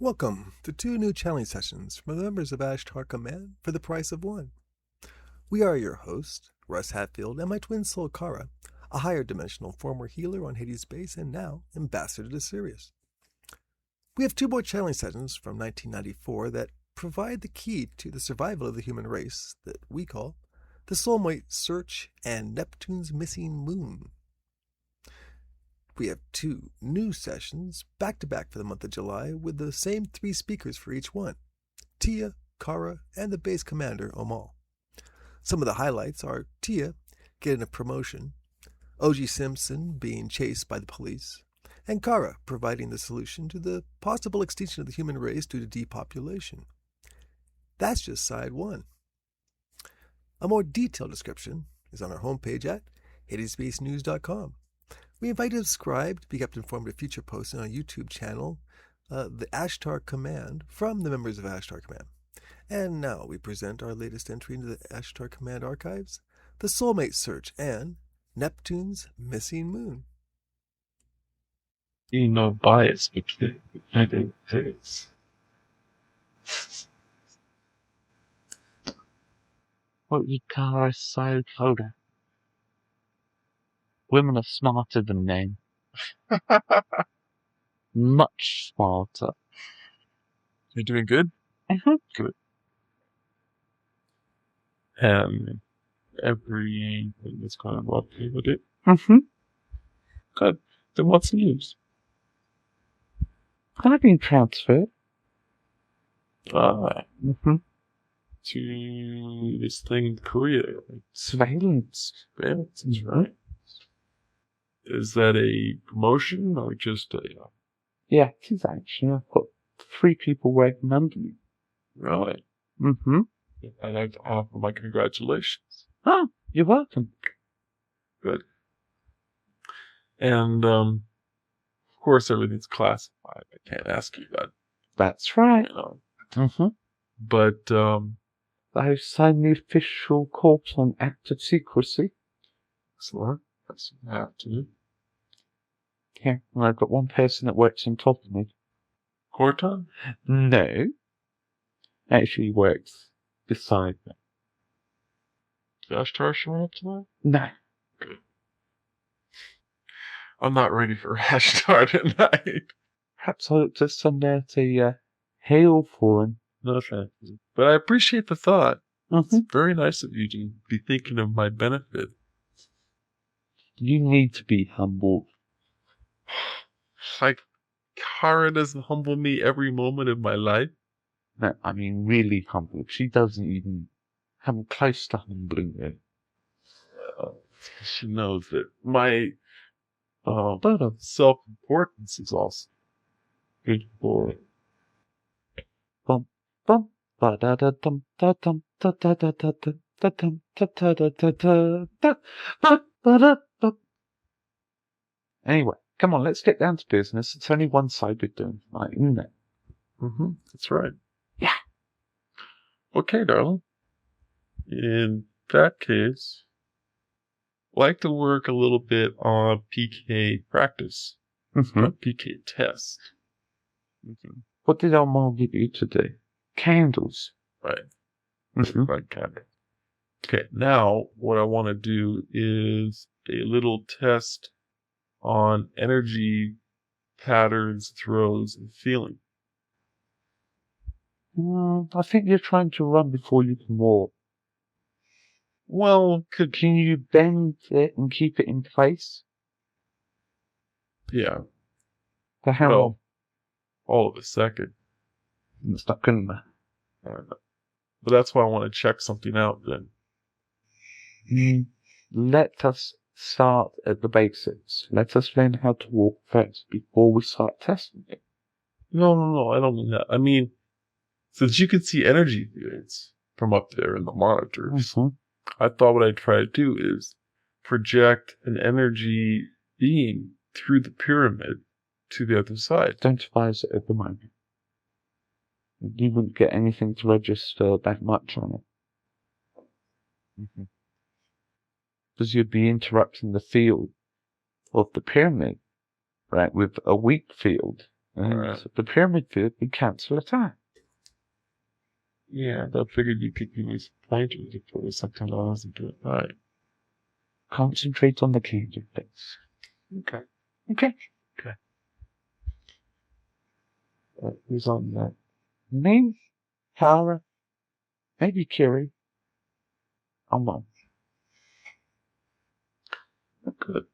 Welcome to 2 new challenge sessions from the members of Ashtar Command for the price of 1. We are your hosts, Russ Hatfield and my twin soul Karra, a higher dimensional former healer on Hades base and now ambassador to Sirius. We have 2 more challenge sessions from 1994 that provide the key to the survival of the human race that we call the Soulmate Search and Neptune's Missing Moon. We have 2 new sessions back-to-back for the month of July with the same 3 speakers for each one, Tia, Karra, and the base commander, Omal. Some of the highlights are Tia getting a promotion, OG Simpson being chased by the police, and Karra providing the solution to the possible extinction of the human race due to depopulation. That's just side 1. A more detailed description is on our homepage at hadesbasenews.com. We invite you to subscribe to be kept informed of future posts on our YouTube channel, the Ashtar Command, from the members of Ashtar Command. And now we present our latest entry into the Ashtar Command archives, the Soulmate Search and Neptune's Missing Moon. No bias between things. What you call so colder. Women are smarter than men. Much smarter. You're doing good? Mm-hmm. Good. Everything is kind of okay with it. Mm-hmm. Good. Then what's news? I've been transferred. To this thing in Korea. Surveillance. Surveillance, right? Is that a promotion or just a... Yeah, it is actually. I've got 3 people working under me. Really? Mm-hmm. I'd like to offer my congratulations. Oh, you're welcome. Good. And, of course, everything's classified. I can't ask you that. That's right. You know. Mm-hmm. But, I've signed the official court on act of secrecy. excellent. That's what you have to. Yeah, and I've got 1 person that works on top of me. Corton? No. Actually works beside me. Josh Tar showing up tonight? No. I'm not ready for Ashtar tonight. Perhaps I'll just send out a hail for him. No thank you. But I appreciate the thought. Mm-hmm. It's very nice of you to be thinking of my benefit. You need to be humble. Like, Karra doesn't humble me every moment of my life. No, I mean really humble. She doesn't even come close to humbling you. She knows that my self-importance is also good for it. Bum bum ba da da dum da dum da da da da da da dum da da da da da da ba ba da da. Anyway, come on, let's get down to business. It's only one side we're doing tonight, isn't it? Mm-hmm. That's right. Yeah. Okay, darling. In that case, I'd like to work a little bit on PK practice, Mm-hmm. PK test. Mm-hmm. What did our mom give you today? Candles. Right. Mm-hmm. Like candle. Okay, now what I want to do is a little test on energy patterns, throws, and feeling. I think you're trying to run before you can walk. Well, Can you bend it and keep it in place? yeah. For how Well, long? all of a second. It's not gonna. But that's why I want to check something out then. Let us start at the basics. Let us learn how to walk first before we start testing it. No, I don't mean that. I mean, since you can see energy fields from up there in the monitors, I thought what I'd try to do is project an energy being through the pyramid to the other side. Don't advise it at the moment. You wouldn't get anything to register that much on it. Because you'd be interrupting the field of the pyramid, right, with a weak field And Alright. the pyramid field would cancel attack. Yeah, I figured you could use pointers to put something else into it. Alright. Concentrate on the kingdom, please. Okay. Okay. Who's on that? Me, Karra, maybe Kiri. Omal. Good.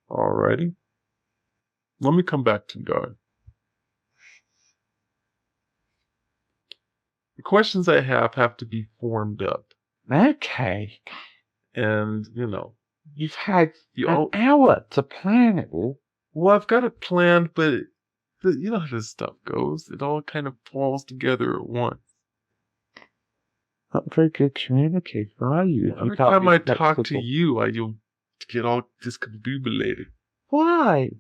Alrighty. Let me come back to guard. The questions I have to be formed up. Okay. And, You've had you an all, hour to plan it all. well, I've got it planned, but you know how this stuff goes. It all kind of falls together at once. Not very good communicator, are you? Every time I talk to you, you'll get all discombobulated. Why?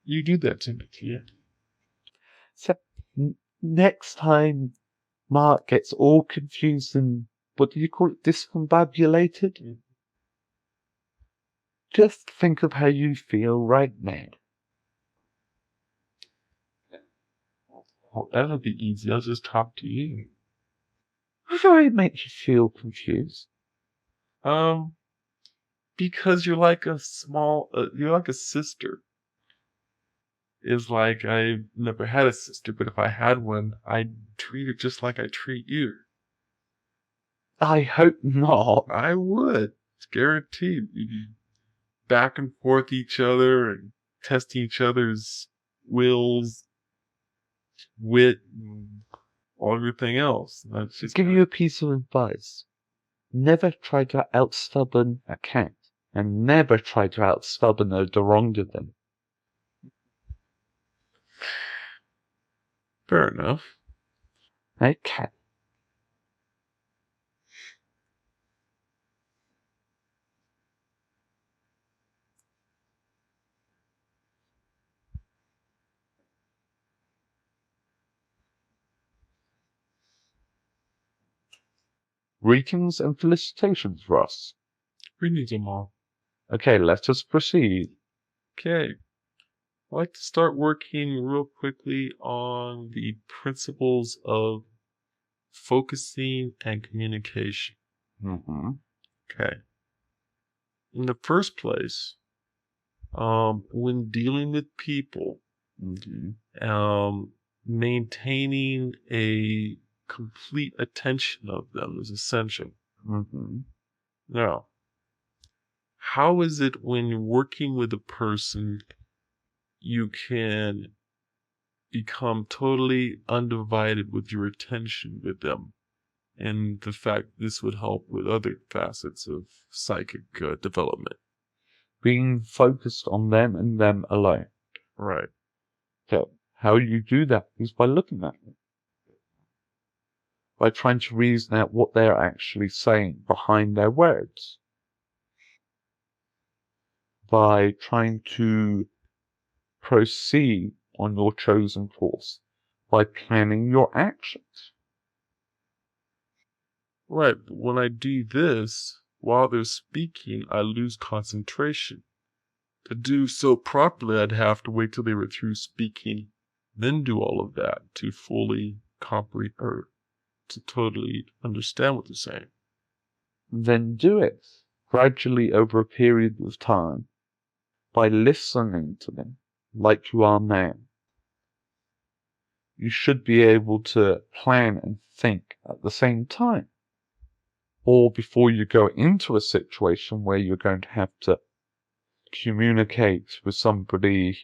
You do that to me, yeah. So, next time Mark gets all confused and, what do you call it, discombobulated? Just think of how you feel right now. Well, that'll be easy. I'll just talk to you. Why do I make you feel confused? Because you're like you're like a sister. It's like I've never had a sister, but if I had one, I'd treat her just like I treat you. I hope not. I would. It's guaranteed. We'd be back and forth each other and testing each other's wills, wit, and all everything else. That's To just give you a piece of advice, never try to outstubborn a cat, and never try to outstubborn a Durongodon. fair enough. Okay. Greetings and felicitations, Ross. Greetings, Omal. Okay, let us proceed. Okay. I'd like to start working real quickly on the principles of focusing and communication. Mm-hmm. Okay. In the first place, when dealing with people, maintaining a complete attention of them is essential. Mm-hmm. Now, how is it when you're working with a person, you can become totally undivided with your attention with them? And the fact this would help with other facets of psychic development. Being focused on them and them alone. Right. So, how you do that is by looking at them. By trying to reason out what they're actually saying behind their words. By trying to proceed on your chosen course. By planning your actions. Right, but when I do this, while they're speaking, I lose concentration. To do so properly, I'd have to wait till they were through speaking, then do all of that to fully comprehend, or to totally understand what they're saying. Then do it gradually over a period of time by listening to them like you are now. You should be able to plan and think at the same time. Or before you go into a situation where you're going to have to communicate with somebody,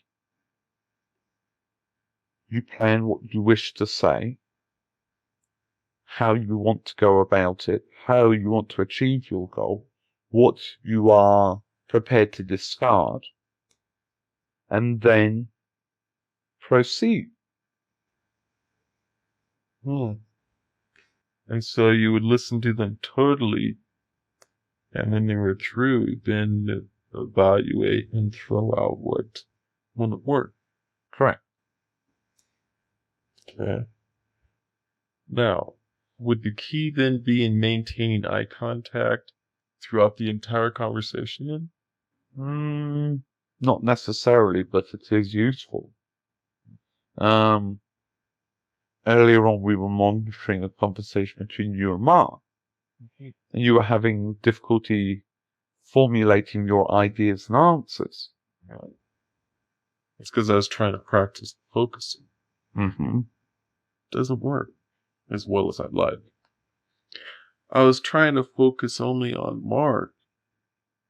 you plan what you wish to say, how you want to go about it, how you want to achieve your goal, what you are prepared to discard, and then proceed. And so you would listen to them totally, and when they were through, then evaluate and throw out what wouldn't work. Correct. Okay. Now, would the key then be in maintaining eye contact throughout the entire conversation then? Not necessarily, but it is useful. Earlier on, we were monitoring a conversation between you and Mark, and you were having difficulty formulating your ideas and answers. Right. It's because I was trying to practice focusing. Mm-hmm. Doesn't work as well as I'd like. I was trying to focus only on Mark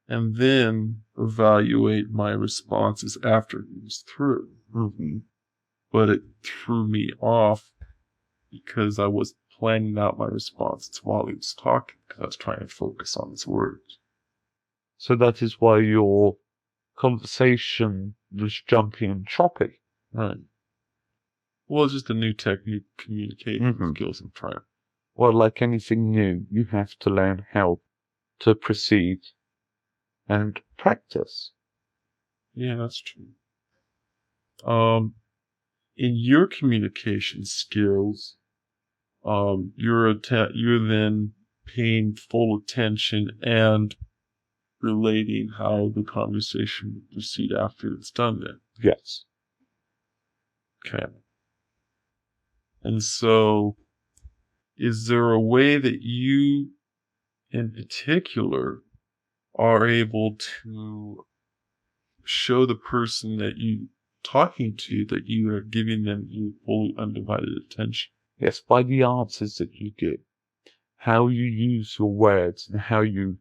and then evaluate my responses after he was through. Mm-hmm. But it threw me off because I was planning out my responses while he was talking because I was trying to focus on his words. So that is why your conversation was jumpy and choppy. Right. Well, it's just a new technique, communication skills I'm trying. Well, like anything new, you have to learn how to proceed and practice. Yeah, that's true. In your communication skills, you're then paying full attention and relating how the conversation will proceed after it's done then. Yes. Okay. And so, is there a way that you, in particular, are able to show the person that you talking to that you are giving them your full undivided attention? Yes, by the answers that you give, how you use your words and how you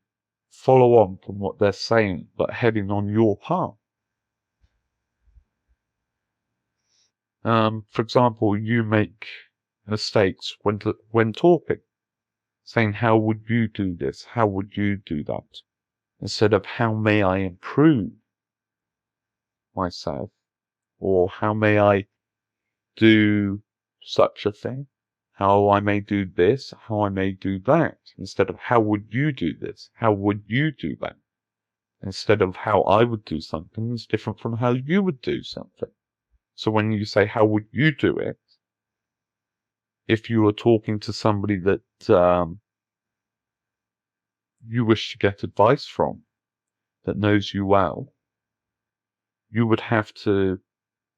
follow on from what they're saying, but heading on your path. For example, you make mistakes when talking, saying, how would you do this? How would you do that? Instead of, how may I improve myself? Or how may I do such a thing? How I may do this? How I may do that? Instead of, how would you do this? How would you do that? Instead of, how I would do something is different from how you would do something. So when you say, how would you do it? If you were talking to somebody that you wish to get advice from, that knows you well, you would have to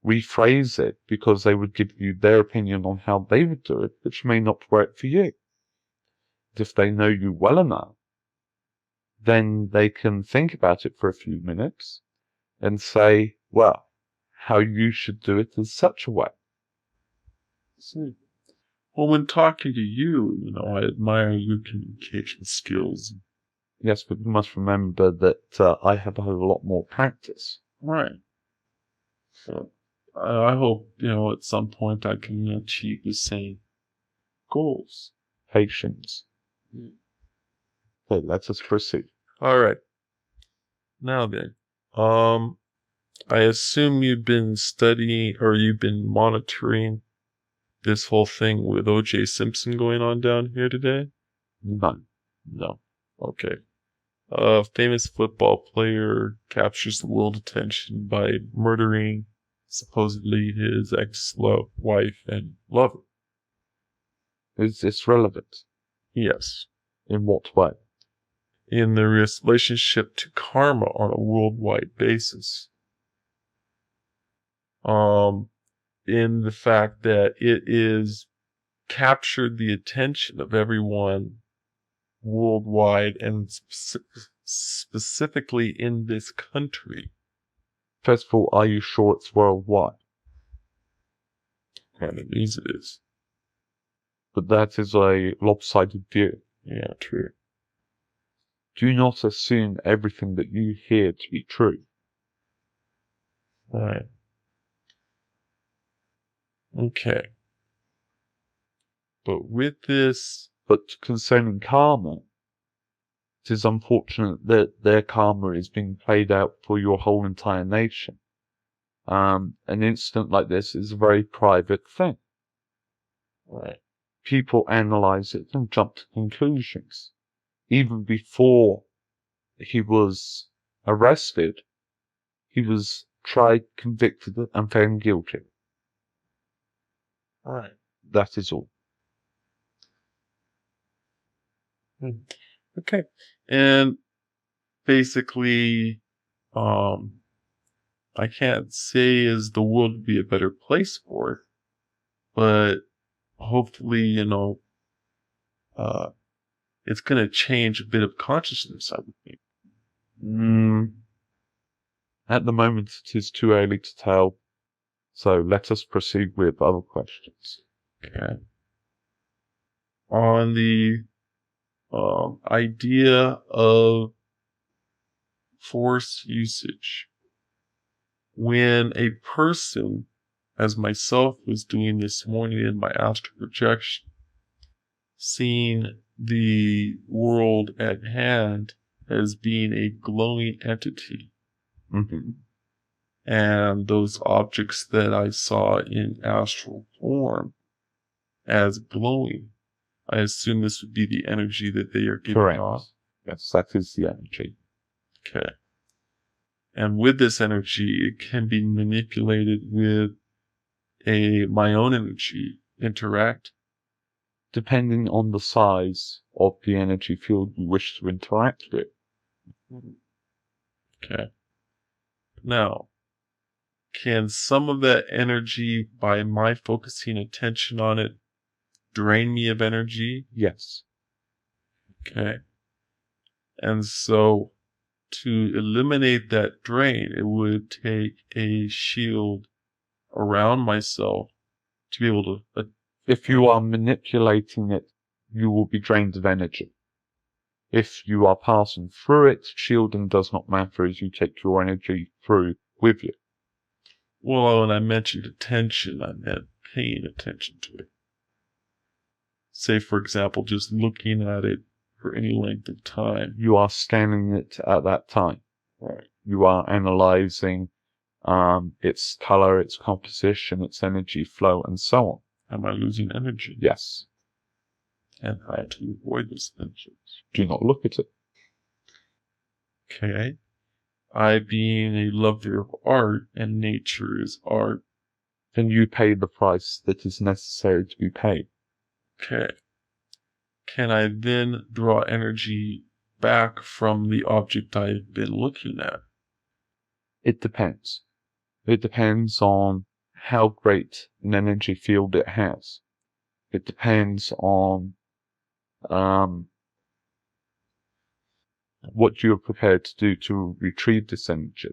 rephrase it because they would give you their opinion on how they would do it, which may not work for you. If they know you well enough, then they can think about it for a few minutes and say, well, how you should do it is such a way. See. Well, when talking to you, I admire your communication skills. Yes, but you must remember that I have a whole lot more practice. Right. So, I hope, at some point I can achieve the same goals. Patience. Okay, let us proceed. All right. Now then, I assume you've been studying or you've been monitoring this whole thing with O.J. Simpson going on down here today? None. No. Okay. A famous football player captures the world attention by murdering supposedly his ex-wife and lover. Is this relevant? Yes. In what way? In their relationship to karma on a worldwide basis. In the fact that it is captured the attention of everyone worldwide and specifically in this country. First of all, are you sure it's worldwide? And it means it is. But that is a lopsided view. Yeah, true. Do not assume everything that you hear to be true. Right. Okay. But with this... But concerning karma, it is unfortunate that their karma is being played out for your whole entire nation. An incident like this is a very private thing. Right. People analyze it and jump to conclusions. Even before he was arrested, he was tried, convicted, and found guilty. Right. That is all. Okay. And basically, I can't say is the world would be a better place for it, but hopefully, it's going to change a bit of consciousness, I would think. At the moment, it is too early to tell. So let us proceed with other questions. Okay. On the idea of force usage, when a person, as myself was doing this morning in my astral projection, seeing the world at hand as being a glowing entity, and those objects that I saw in astral form as glowing, I assume this would be the energy that they are giving Correct. off. Yes, that is the energy. Okay. And with this energy, it can be manipulated with my own energy interact. Depending on the size of the energy field you wish to interact with. Okay. Now, can some of that energy, by my focusing attention on it, drain me of energy? Yes. Okay. And so, to eliminate that drain, it would take a shield around myself to be able to... If you are manipulating it, you will be drained of energy. If you are passing through it, shielding does not matter as you take your energy through with you. Well, when I mentioned attention, I meant paying attention to it. Say, for example, just looking at it for any length of time. You are scanning it at that time. Right. You are analyzing its color, its composition, its energy flow, and so on. Am I losing energy? Yes. And how to avoid this energy? Do not look at it. Okay. I being a lover of art, and nature is art. Then you pay the price that is necessary to be paid. Okay. Can I then draw energy back from the object I've been looking at? It depends. It depends on how great an energy field it has. It depends on what you are prepared to do to retrieve this energy.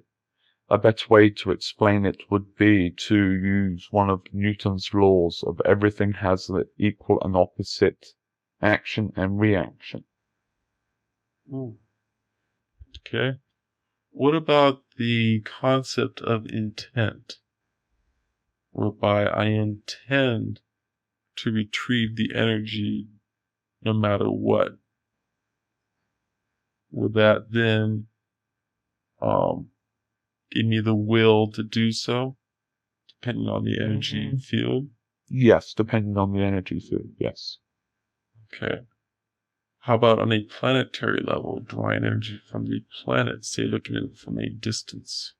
A better way to explain it would be to use one of Newton's laws of everything has an equal and opposite action and reaction. Okay. What about the concept of intent, whereby I intend to retrieve the energy no matter what? Would that then give me the will to do so, depending on the energy field? Yes, depending on the energy field, yes. Okay. How about on a planetary level, drawing energy from the planet, say looking at it from a distance?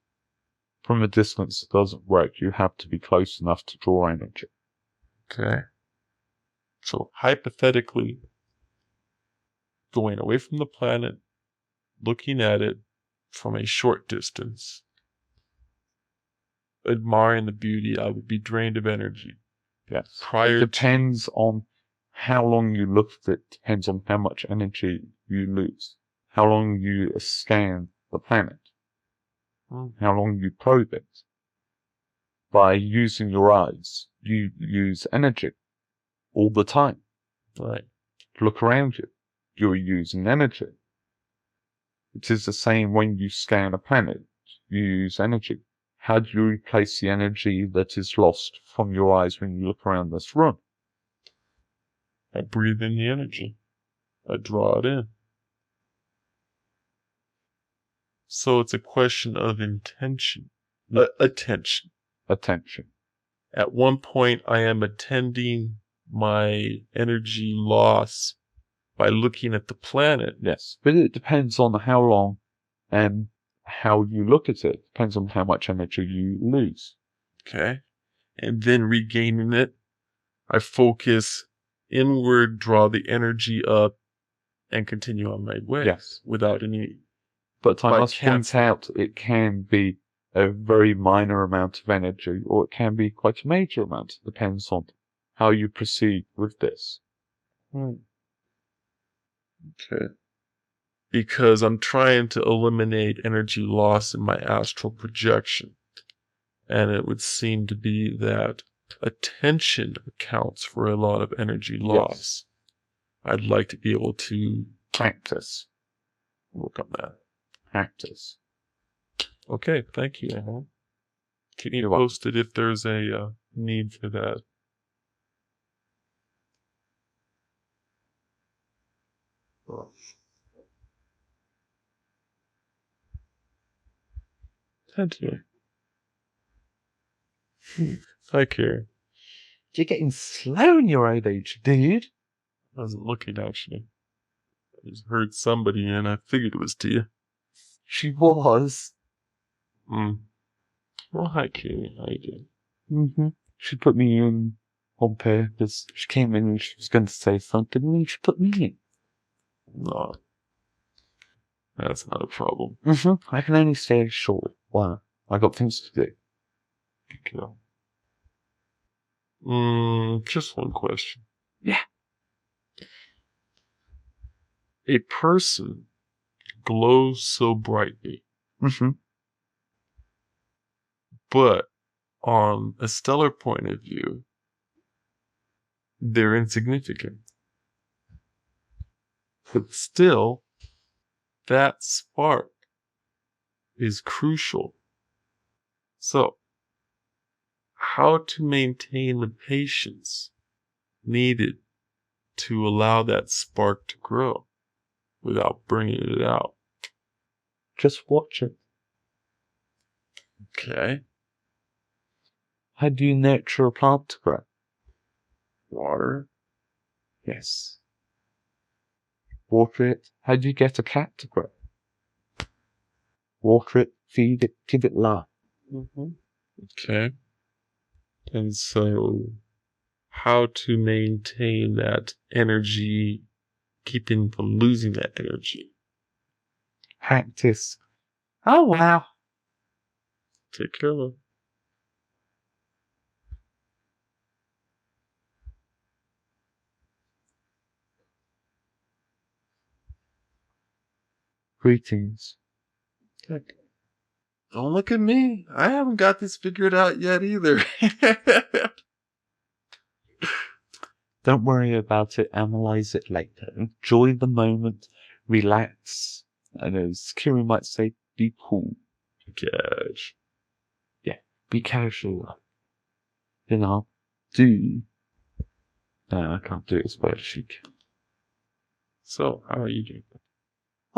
From a distance, it doesn't work. You have to be close enough to draw energy. Okay. So hypothetically, going away from the planet, looking at it from a short distance, admiring the beauty, I would be drained of energy. Yes. Prior it depends on how long you look at it, depends on how much energy you lose, how long you scan the planet, how long you probe it. By using your eyes, you use energy all the time. Right. Look around you, you're using energy. It is the same when you scan a planet, you use energy. How do you replace the energy that is lost from your eyes when you look around this room? I breathe in the energy. I draw it in. So it's a question of intention. Attention. Attention. At one point, I am attending my energy loss by looking at the planet. Yes, but it depends on how long and how you look at it. Depends on how much energy you lose. Okay. And then regaining it, I focus inward, draw the energy up, and continue on my way. Yes. Without any... But I But must point out, it can be a very minor amount of energy, or it can be quite a major amount. It depends on how you proceed with this. Okay. Because I'm trying to eliminate energy loss in my astral projection. And it would seem to be that attention accounts for a lot of energy loss. I'd like to be able to Practice. work on that. Practice. Okay, thank you. Keep me You're welcome. posted if there's a need for that. Thank you. Hi, Karen. You're getting slow in your old age, dude. I wasn't looking, actually. I just heard somebody and I figured it was Tia. She was. Well, hi, Karen. How you doing? Mm-hmm. She put me in on purpose. She came in and she was going to say something, and she put me in. No. That's not a problem. Mm-hmm. I can only stay short. Wow. I got things to do. Okay. Just one question. Yeah. A person glows so brightly, Mm-hmm. but on a stellar point of view, they're insignificant. But still, that spark is crucial. So, how to maintain the patience needed to allow that spark to grow without bringing it out? Just watch it. Okay. How do you nurture a plant to grow? Water. Yes. Water it. How do you get a cat to grow? Water it, feed it, give it love. Mm-hmm. Okay. And so, how to maintain that energy, keeping from losing that energy? Practice. Oh, wow. Take care of it. Greetings. Don't look at me. I haven't got this figured out yet either. Don't worry about it. Analyze it later. Enjoy the moment. Relax. And as Kiri might say, be cool. Gosh. Yeah. Be casual. You know, do. No, I can't do it as well as she can. So, how are you doing?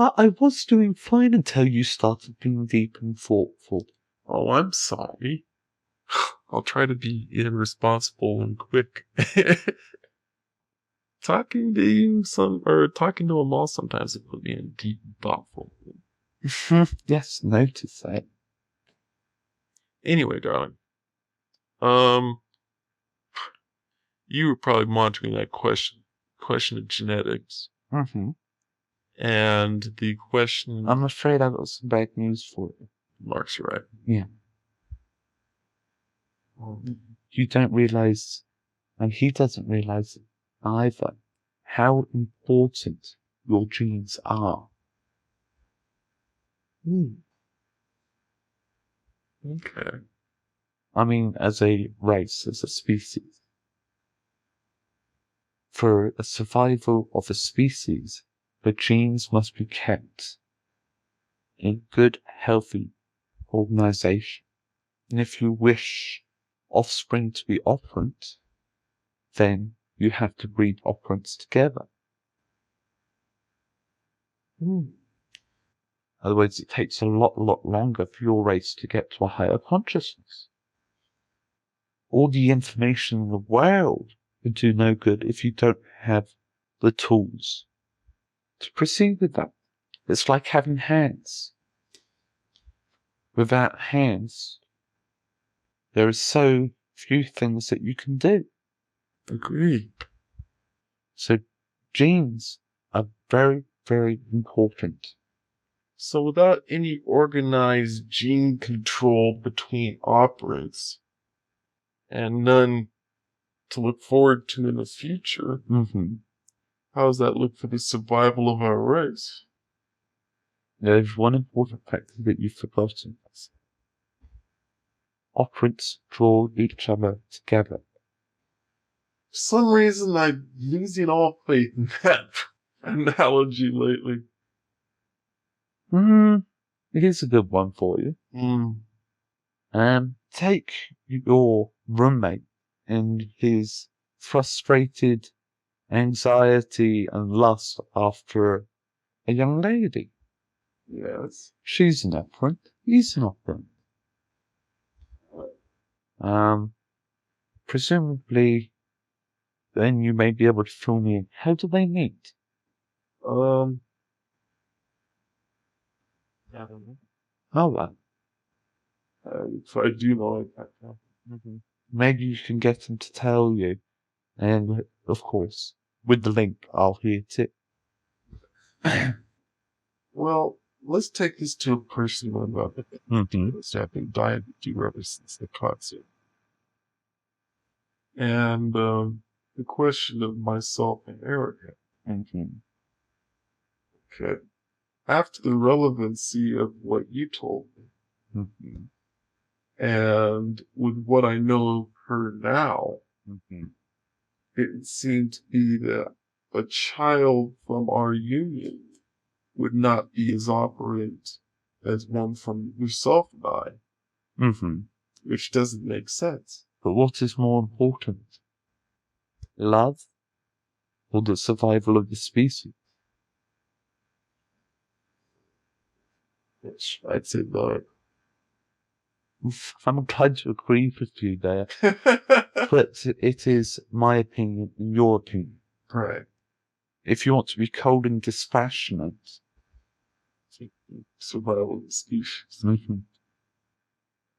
I was doing fine until you started being deep and thoughtful. Oh, I'm sorry. I'll try to be irresponsible and quick. Talking to you talking to them all sometimes it put me in deep and thoughtful. Yes, notice that. Anyway, darling. You were probably monitoring that question of genetics. Mm-hmm. And the question... I'm afraid I've got some bad news for you. Mark's right. Yeah. You don't realize, and he doesn't realize it either, how important your genes are. Okay. I mean, as a race, as a species. For the survival of a species, the genes must be kept in good, healthy organization. And if you wish offspring to be operant, then you have to breed operants together. Otherwise, it takes a lot longer for your race to get to a higher consciousness. All the information in the world would do no good if you don't have the tools to proceed with that. It's like having hands. Without hands, there are so few things that you can do. Agreed. So genes are very, very important. So without any organized gene control between operants, and none to look forward to in the future, how does that look for the survival of our race? There's one important factor that you've forgotten. Operants draw each other together. For some reason, I'm losing all faith in that analogy lately. It is a good one for you. Take your roommate and his frustrated anxiety and lust after a young lady. Yes. She's an operant. He's an operant. Presumably, then you may be able to fill me in. How do they meet? I don't know. How that? If I do know it, Maybe you can get them to tell you. And, of course, with the link, I'll hit it. Well, let's take this to a personal level. I've been dying to do ever since the concert. And the question of myself and Erica. Okay. After the relevancy of what you told me, and with what I know of her now, it seemed to be that a child from our union would not be as operant as one from yourself and I, which doesn't make sense. But what is more important? Love or the survival of the species? I'd say love. I'm glad to agree with you there. But it is my opinion and your opinion. Right. If you want to be cold and dispassionate, survival of the species.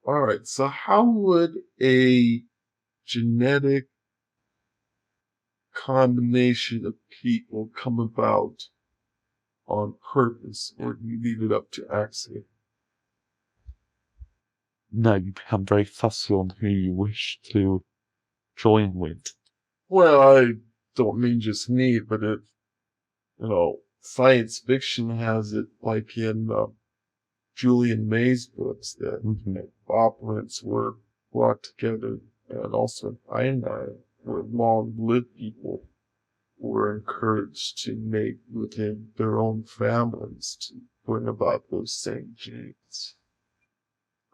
Alright, so how would a genetic combination of people come about on purpose, or do you leave it up to accident? No, you become very fussy on who you wish to join with. Well, I don't mean just me, but it, science fiction has it like in Julian May's books that operants were brought together, and also Einstein, where long-lived people were encouraged to mate within their own families to bring about those same genes.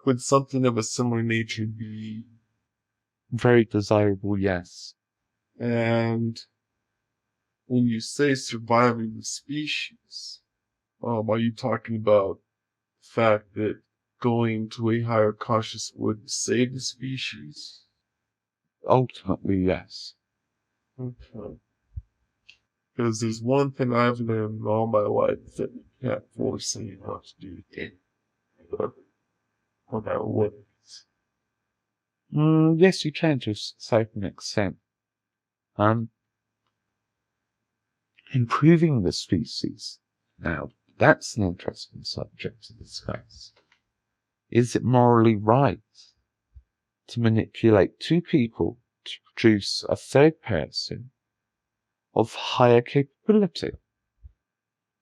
Would something of a similar nature be very desirable? Yes. And when you say surviving the species, are you talking about the fact that going to a higher conscious would save the species? Ultimately, yes. Okay. Because there's one thing I've learned all my life, that you can't force anyone to do anything. No matter what it is. Yes, you can to a certain extent. Improving the species. Now, that's an interesting subject to discuss. Is it morally right to manipulate two people to produce a third person of higher capability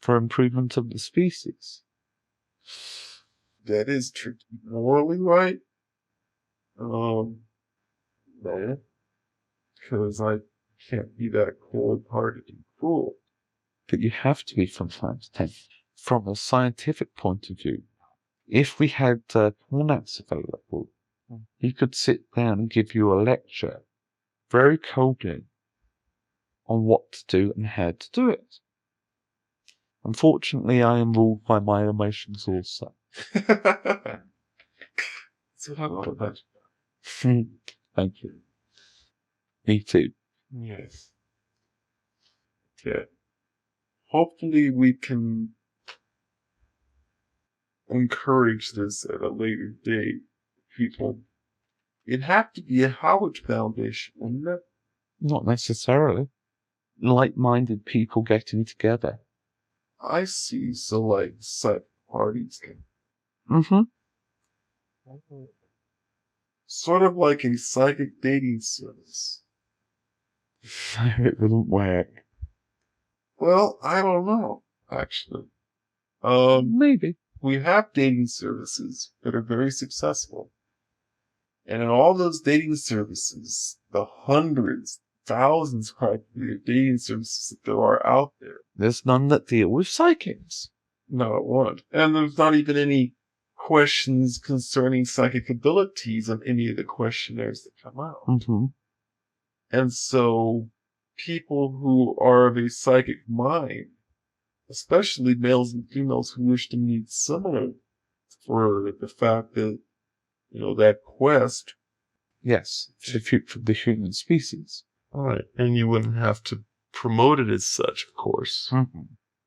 for improvement of the species? That is tricky. Morally right? No. Because I can't be that cold-hearted and cruel. But you have to be from time to time. From a scientific point of view, if we had Cornets available, he could sit down and give you a lecture very coldly on what to do and how to do it. Unfortunately, I am ruled by my emotions also. So how about that? Thank you. Me too. Yes. Okay. Hopefully we can encourage this at a later date. People, it'd have to be a Howard Foundation, wouldn't it? Not necessarily. Like-minded people getting together. I see. So like parties. Mm-hmm. Sort of like a psychic dating service. It wouldn't work. Well, I don't know, actually. Maybe. We have dating services that are very successful. And in all those dating services, the hundreds, thousands, practically, of dating services that there are out there, There's none that deal with psychics. not one. And there's not even any questions concerning psychic abilities on any of the questionnaires that come out. Mm-hmm. And so, people who are of a psychic mind, especially males and females who wish to meet similar, for the fact that, that quest. Yes, to the future of the human species. Right. And you wouldn't have to promote it as such, of course. Mm-hmm.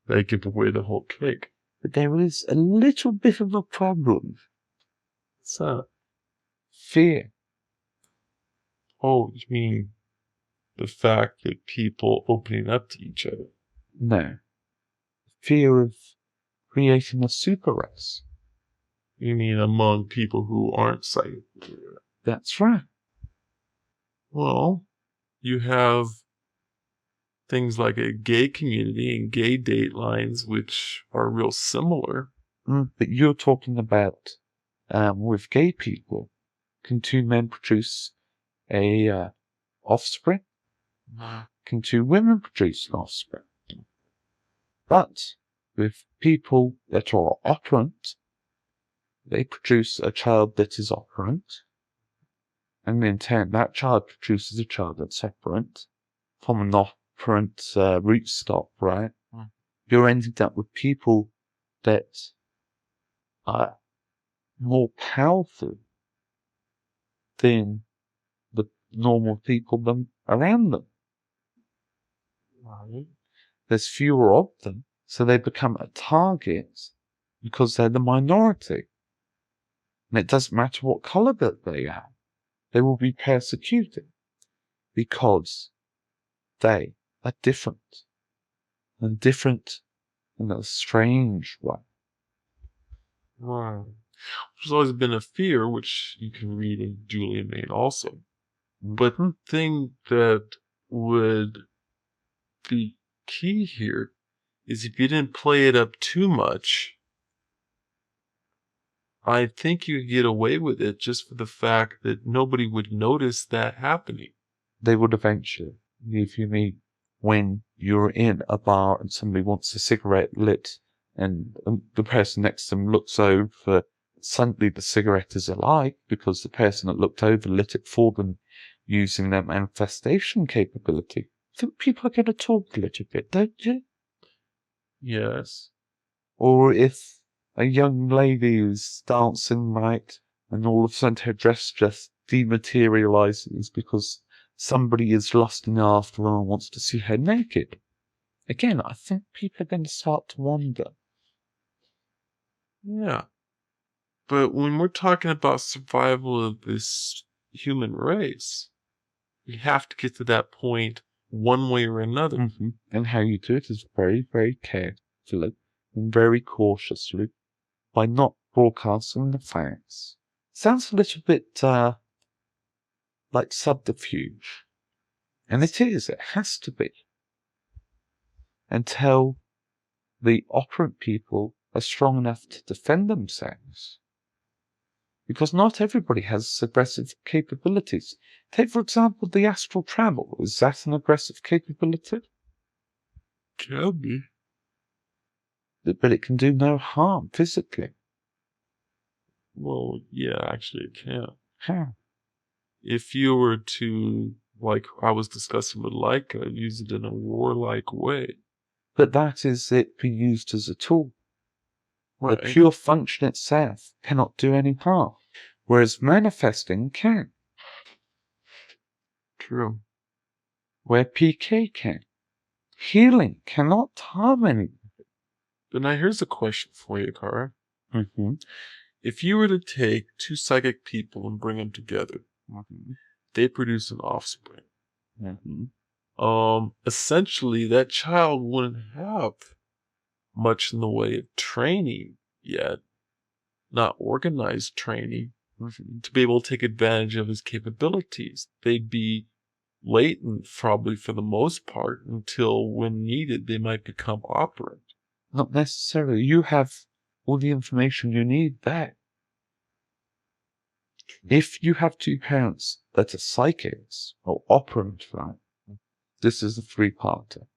They give away the whole cake. But there is a little bit of a problem. What's that? Fear. Oh, you mean the fact that people opening up to each other? No. Fear of creating a super race. You mean among people who aren't psychic? That's right. Well, you have things like a gay community and gay date lines, which are real similar. But you're talking about, with gay people, can two men produce a offspring? Can two women produce an offspring? But with people that are operant, they produce a child that is operant, and in turn that child produces a child that's operant from an operant rootstock, right? You're ending up with people that are more powerful than the normal people around them. Right. There's fewer of them, so they become a target because they're the minority. And it doesn't matter what colour that they are. They will be persecuted because they are different. And different in a strange way. Right. There's always been a fear, which you can read in Julian Maine also. But the thing that would be key here is if you didn't play it up too much, I think you could get away with it just for the fact that nobody would notice that happening. They would eventually. If you mean when you're in a bar and somebody wants a cigarette lit and the person next to them looks over, suddenly the cigarette is alight because the person that looked over lit it for them using their manifestation capability. I think people are going to talk a little bit, don't you? Yes. Or if a young lady is dancing right and all of a sudden her dress just dematerializes because somebody is lusting after her and wants to see her naked. Again, I think people are going to start to wonder. Yeah. But when we're talking about survival of this human race, we have to get to that point one way or another. Mm-hmm. And how you do it is very, very carefully and very cautiously by not broadcasting the facts. Sounds a little bit like subterfuge. And it is, it has to be. Until the operant people are strong enough to defend themselves. Because not everybody has aggressive capabilities. Take, for example, the astral travel. Is that an aggressive capability? Can be. But it can do no harm physically. Well, yeah, actually it can. How? If you were to, like I was discussing with Leica, use it in a warlike way. But that is it be used as a tool. Right. The pure function itself cannot do any harm, whereas manifesting can. True. Where PK can. Healing cannot harm anyone. But now here's a question for you, Karra. Mm-hmm. If you were to take two psychic people and bring them together, they produce an offspring. Essentially, that child wouldn't have much in the way of training yet, not organized training, to be able to take advantage of his capabilities. They'd be latent, probably for the most part, until when needed, they might become operant. Not necessarily. You have all the information you need there. If you have two parents that are psychics or operant, right? This is a three-parter.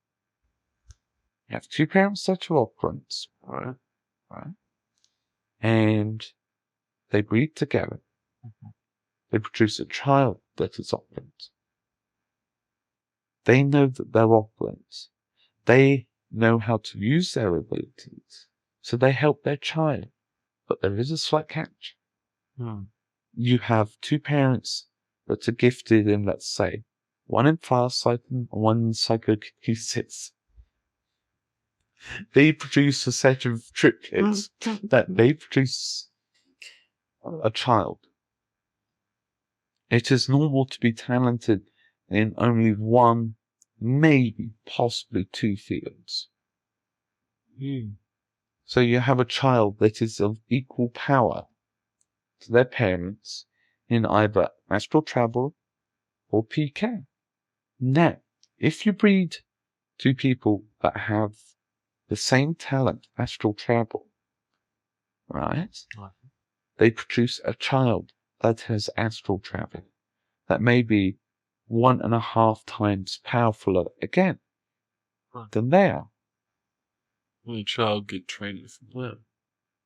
You have two parents that are operants, right? And they breed together. They produce a child that is operant. They know that they're operant. They know how to use their abilities, so they help their child. But there is a slight catch. You have two parents that are gifted in, let's say, one in farsight and one in psychokinesis. They produce a set of triplets that they produce a child. It is normal to be talented in only one, maybe, possibly two fields. So you have a child that is of equal power to their parents in either astral travel or PK. Now, if you breed two people that have the same talent, astral travel, right? They produce a child that has astral travel that may be 1.5 times powerful again than they are. When the child get trained from them.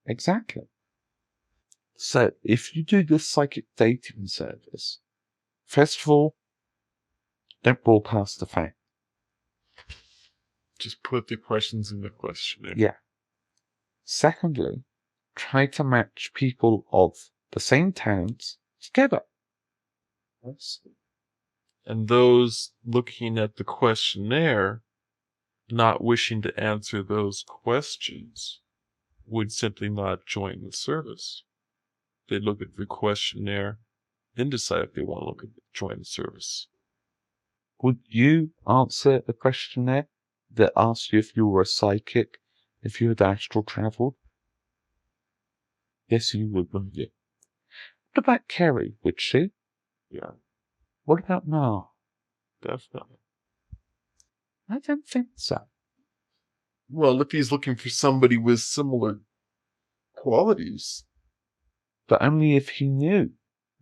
Exactly. So, if you do this psychic dating service, first of all, don't broadcast the fact. Just put the questions in the questionnaire. Yeah. Secondly, try to match people of the same talents together. And those looking at the questionnaire, not wishing to answer those questions, would simply not join the service. They look at the questionnaire, then decide if they want to join the service. Would you answer the questionnaire that asks you if you were a psychic, if you had astral traveled? Yes, you would, wouldn't you? What about Kerry? Would she? Yeah, What about No? definitely. I don't think so. Well, if he's looking for somebody with similar qualities. But only if he knew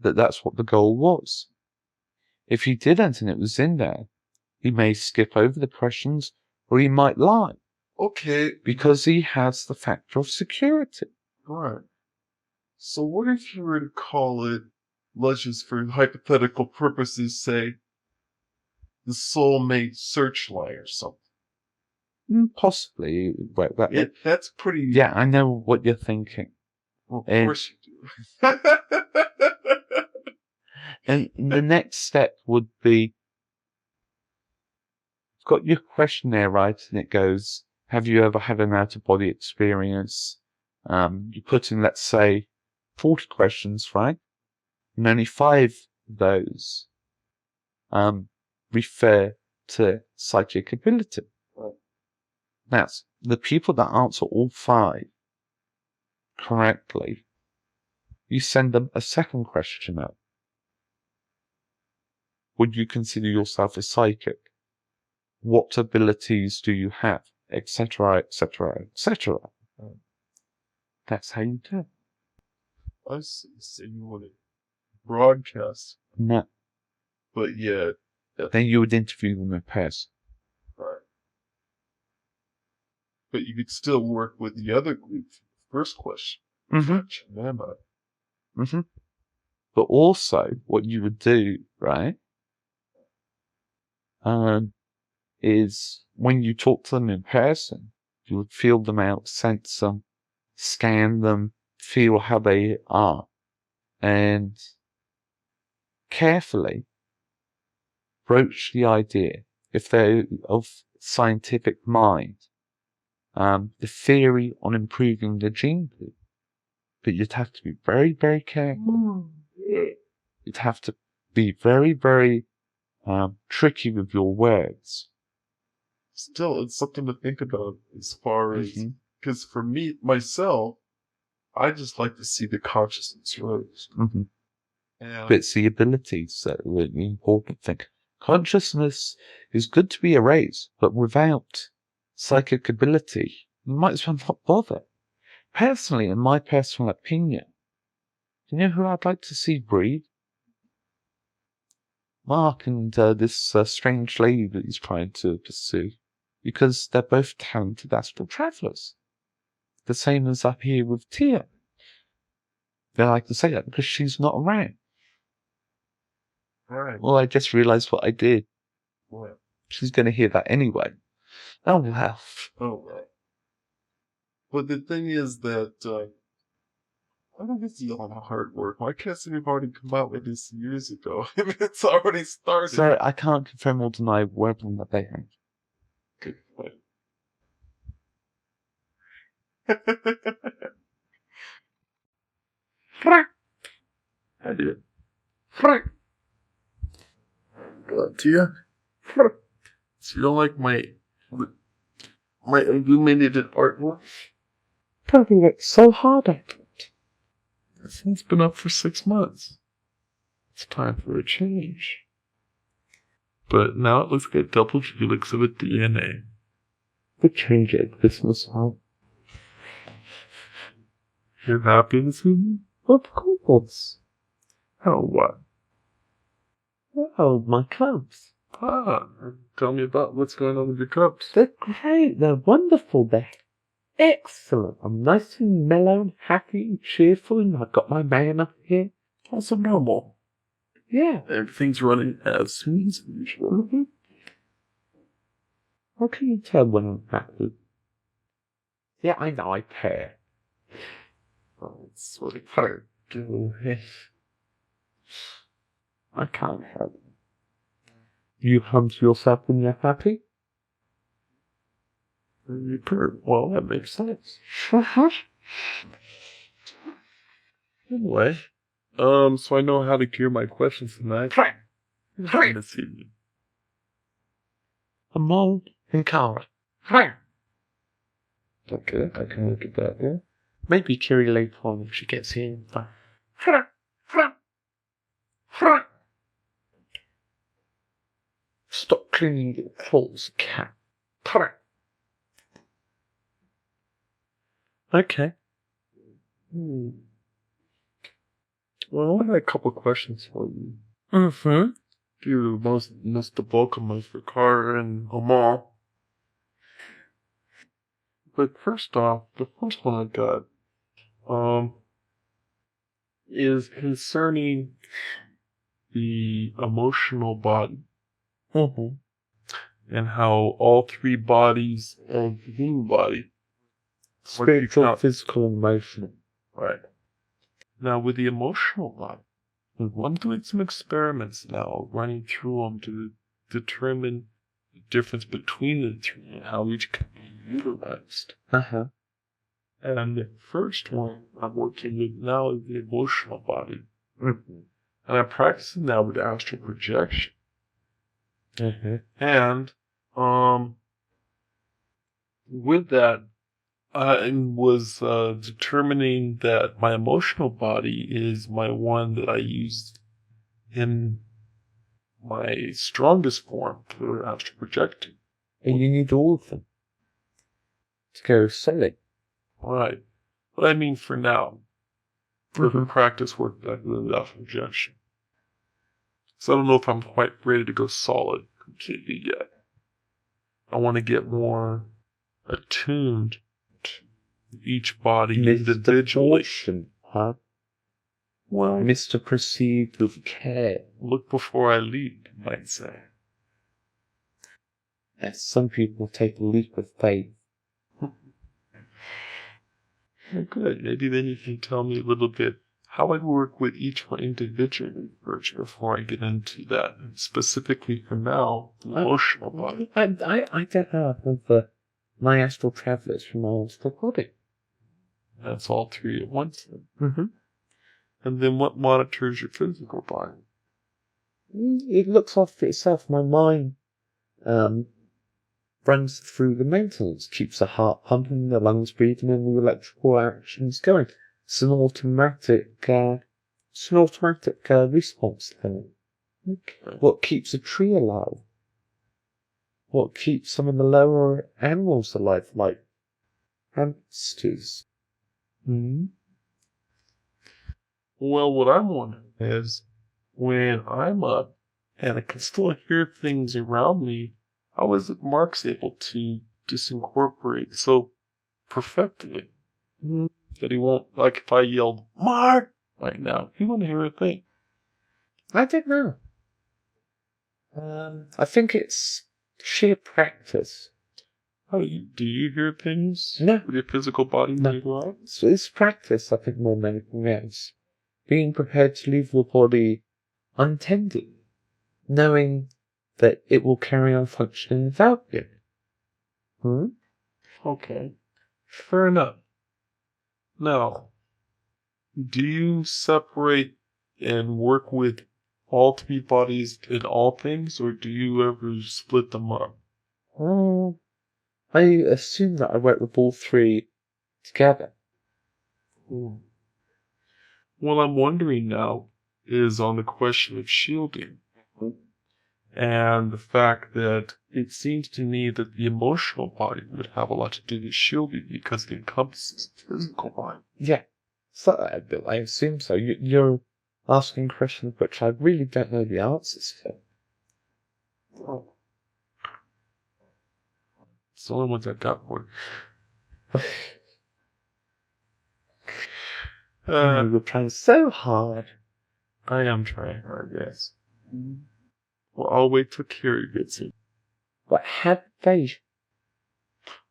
that that's what the goal was. If he didn't and it was in there, he may skip over the questions or he might lie. Okay. Because he has the factor of security. Alright. So what if you were to call it, let's just for hypothetical purposes say, the Soulmate Searchlight or something? Possibly. That's pretty... Yeah, I know what you're thinking. Well, of course you do. And the next step would be, you've got your questionnaire, right? And it goes, have you ever had an out-of-body experience? You put in, let's say, 40 questions, right? And only 5 of those refer to psychic ability. That's the people that answer all 5 correctly. You send them a second questionnaire. Would you consider yourself a psychic? What abilities do you have? Etc., etc., etc. That's how you do it. I see. So you want to broadcast. No. But yeah. Then you would interview them in person. Right. But you could still work with the other group for the first question. But also, what you would do, right, is when you talk to them in person, you would feel them out, sense them, scan them, feel how they are, and carefully broach the idea, if they're of scientific mind, the theory on improving the gene pool. But you'd have to be very, very careful. You'd have to be very, very tricky with your words. Still, it's something to think about as far as, because for me, myself, I just like to see the consciousness rose. Mm-hmm. And It's the abilities that are the important thing. Consciousness is good to be erased, but without psychic ability, you might as well not bother. Personally, in my personal opinion, do you know who I'd like to see breathe? Mark and this strange lady that he's trying to pursue, because they're both talented astral travelers. The same as up here with Tia. They like to say that because she's not around. all right. Well, I just realised what I did. What? She's going to hear that anyway. Oh, well. Oh, right. But the thing is that I think this is a lot of hard work. Why can't somebody already come out with this years ago? If it's already started. Sorry, I can't confirm or deny whether that they have. Good point. I did. Tia? So you don't like my illuminated artwork? Probably worked so hard at it. This thing's been up for 6 months. It's time for a change. But now it looks like a double helix of a DNA. We change it Christmas time. You're happy this evening? Of course. Oh, what? Oh, my clothes. Ah, tell me about what's going on with your cups. They're great. They're wonderful. They're excellent. I'm nice and mellow and happy and cheerful, and I've got my man up here. Also normal. Yeah. Everything's running as smooth as usual. Mm-hmm. How can you tell when I'm happy? Yeah, I know, I pair. Oh, it's sort of hard to I can't help it. You hum to yourself when you're happy? Well, that makes sense. Anyway, so I know how to gear my questions tonight. This evening. Omal and Karra. Okay, I can look at that. Yeah. Maybe Kiri later on when she gets here. Stop cleaning your clothes, cat. Okay. Well, I had a couple questions for you. Mm-hmm. You missed the bulk of them for Karra and Omal. But first off, the first one I got, is concerning the emotional body. Mm-hmm. And how all three bodies of the human body, Spiritual, physical, and emotional. right? Now, with the emotional body, I'm doing some experiments now, running through them to determine the difference between the three and how each can be utilized. Uh-huh. And the first one I'm working with now is the emotional body. Mm-hmm. And I'm practicing now with astral projection. Mm-hmm. And, with that, I was determining that my emotional body is my one that I used in my strongest form for astral projecting. And you need all of them to go silly. Right. But I mean for now, for the practice work that I do with astral projection. So I don't know if I'm quite ready to go solid completely yet. I want to get more attuned to each body individually. Huh? Well, Mr. Perceived with care. look before I leap, you might say. As some people take a leap of faith. Well, good. Maybe then you can tell me a little bit how I work with each one individually first before I get into that. And specifically for now, the emotional body. I don't know. I have my astral travelers from my astral body. That's all three at once. Then. Mm-hmm. And then what monitors your physical body? It looks after itself. My mind runs through the maintenance, keeps the heart pumping, the lungs breathing, and the electrical actions going. It's an automatic response thing. Okay. What keeps a tree alive? What keeps some of the lower animals alive, like hamsters? Hmm? Well, what I'm wondering is, when I'm up and I can still hear things around me, how is it Mark's able to disincorporate so perfectly that he won't, like if I yelled, Mark, right now, he wouldn't hear a thing. I don't know. I think it's sheer practice. How do you hear things No. with your physical body when you go out? So it's practice, I think, more than anything else. Being prepared to leave your body untended, knowing that it will carry on functioning without you. Okay, fair enough. Now, do you separate and work with all three bodies in all things, or do you ever split them up? Oh, I assume that I work with all three together. What I'm wondering now is on the question of shielding. And the fact that it seems to me that the emotional body would have a lot to do with shielding because it encompasses the physical body. Yeah, so I assume so. You're asking questions which I really don't know the answers to. Oh. It's the only ones I got for You're trying so hard. I am trying hard, yes. Well, I'll wait till Carrie gets in. But have faith.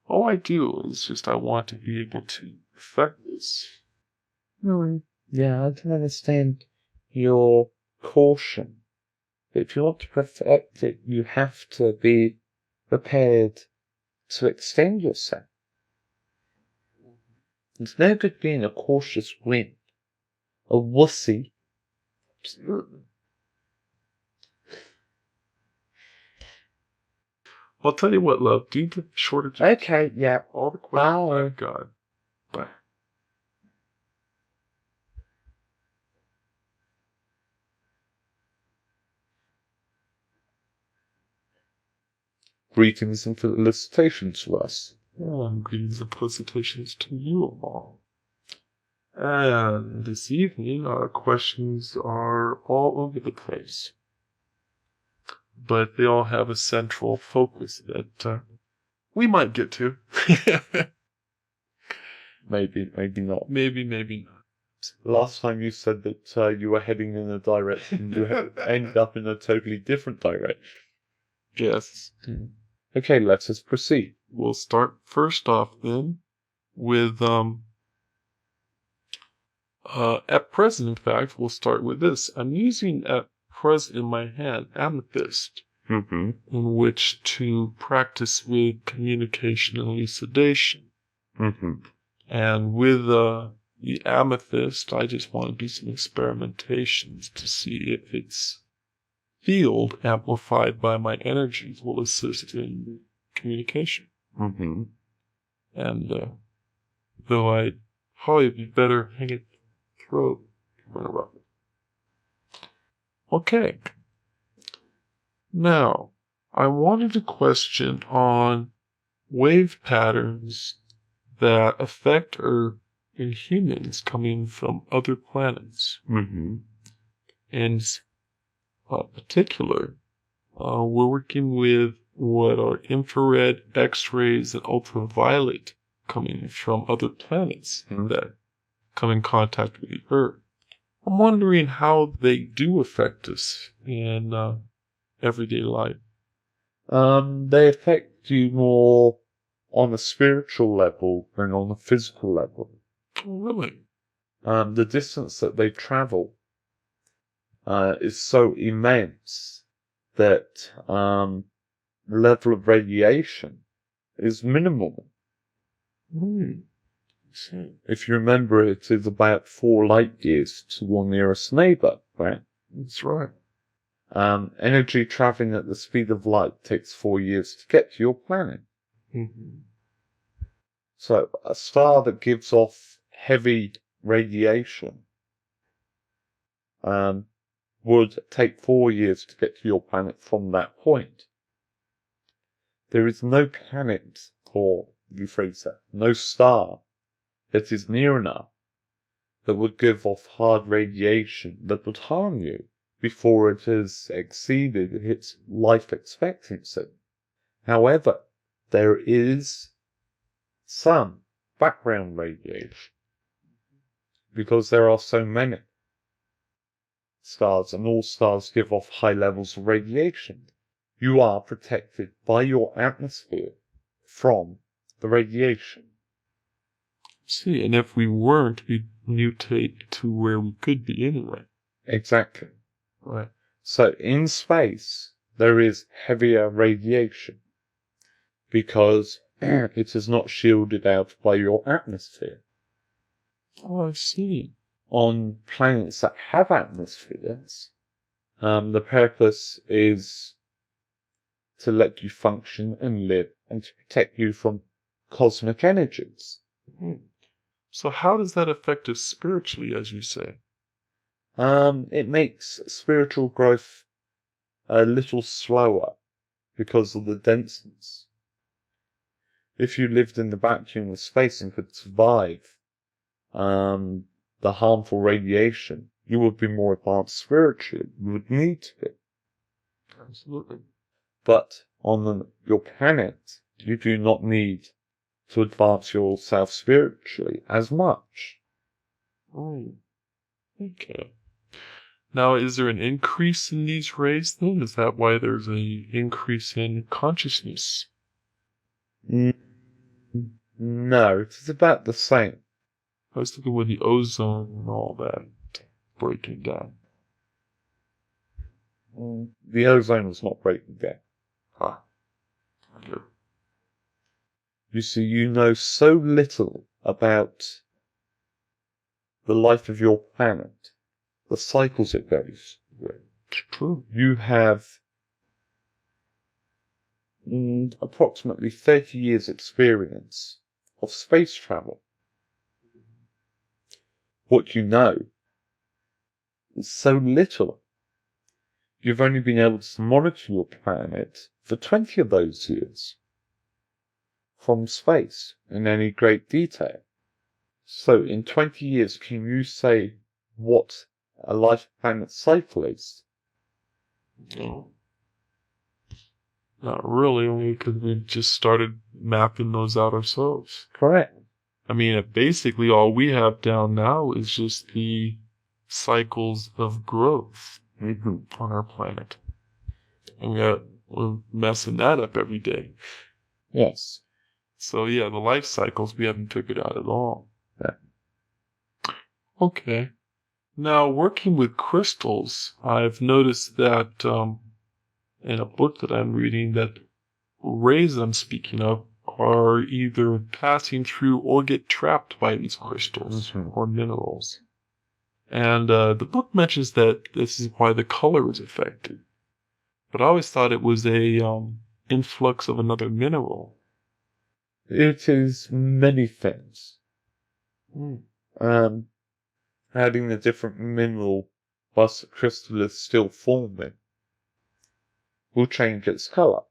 All I do is just I want to be able to affect this. Yeah, I can understand your caution. If you want to perfect it, you have to be prepared to extend yourself. It's no good being a cautious wimp, a wussy. I'll tell you what, love. Do you get the shortage? Okay, yeah. All the questions Bye. I've got. Bye. Greetings and felicitations to us. Greetings and felicitations to you all. And this evening, our questions are all over the place. But they all have a central focus that we might get to. Maybe not. Maybe not. Last time you said that you were heading in a direction, you ended up in a totally different direction. Yes. Okay, let us proceed. We'll start first off then with at present, in fact, we'll start with this. I'm using at present in my hand amethyst, in which to practice with communication and elucidation. And with the amethyst, I just want to do some experimentations to see if its field amplified by my energies will assist in communication. And though I'd probably be better hanging throat. Okay. Now, I wanted to question on wave patterns that affect Earth and humans coming from other planets. In particular, we're working with what are infrared, X-rays, and ultraviolet coming from other planets that come in contact with the Earth. I'm wondering how they do affect us in everyday life. They affect you more on a spiritual level than on a physical level. Oh, really? The distance that they travel is so immense that the level of radiation is minimal. If you remember, it is about 4 light years to your nearest neighbor, right? That's right. Energy traveling at the speed of light takes 4 years to get to your planet. So a star that gives off heavy radiation would take 4 years to get to your planet from that point. There is no planet, or no star that is near enough that would give off hard radiation that would harm you before it has exceeded its life expectancy. However, there is some background radiation because there are so many stars, and all stars give off high levels of radiation. You are protected by your atmosphere from the radiation. See, and if we weren't, we'd mutate to where we could be anyway. Exactly. Right. So in space, there is heavier radiation because it is not shielded out by your atmosphere. Oh, I see. On planets that have atmospheres, the purpose is to let you function and live and to protect you from cosmic energies. So how does that affect us spiritually, as you say? It makes spiritual growth a little slower because of the denseness. If you lived in the vacuum of space and could survive the harmful radiation, you would be more advanced spiritually. You would need to be. Absolutely. But on your planet, you do not need to advance yourself spiritually as much. Oh, okay. Now, is there an increase in these rays, then? Is that why there's an increase in consciousness? No, it is about the same. I was thinking with the ozone and all that breaking down. The ozone was not breaking down. Good. You see, you know so little about the life of your planet, the cycles it goes through. True. You have approximately 30 years experience of space travel. What you know is so little. You've only been able to monitor your planet for 20 of those years from space in any great detail. So in 20 years, can you say what a life planet cycle is? No. Not really, only because we just started mapping those out ourselves. Correct. I mean, basically all we have down now is just the cycles of growth on our planet. And we're messing that up every day. Yes. So yeah, the life cycles we haven't figured out at all. Yeah. Okay. Now, working with crystals, I've noticed that in a book that I'm reading that rays I'm speaking of are either passing through or get trapped by these crystals or minerals. And the book mentions that this is why the color is affected. But I always thought it was a influx of another mineral. It is many things. Adding a different mineral whilst the crystal is still forming will change its color.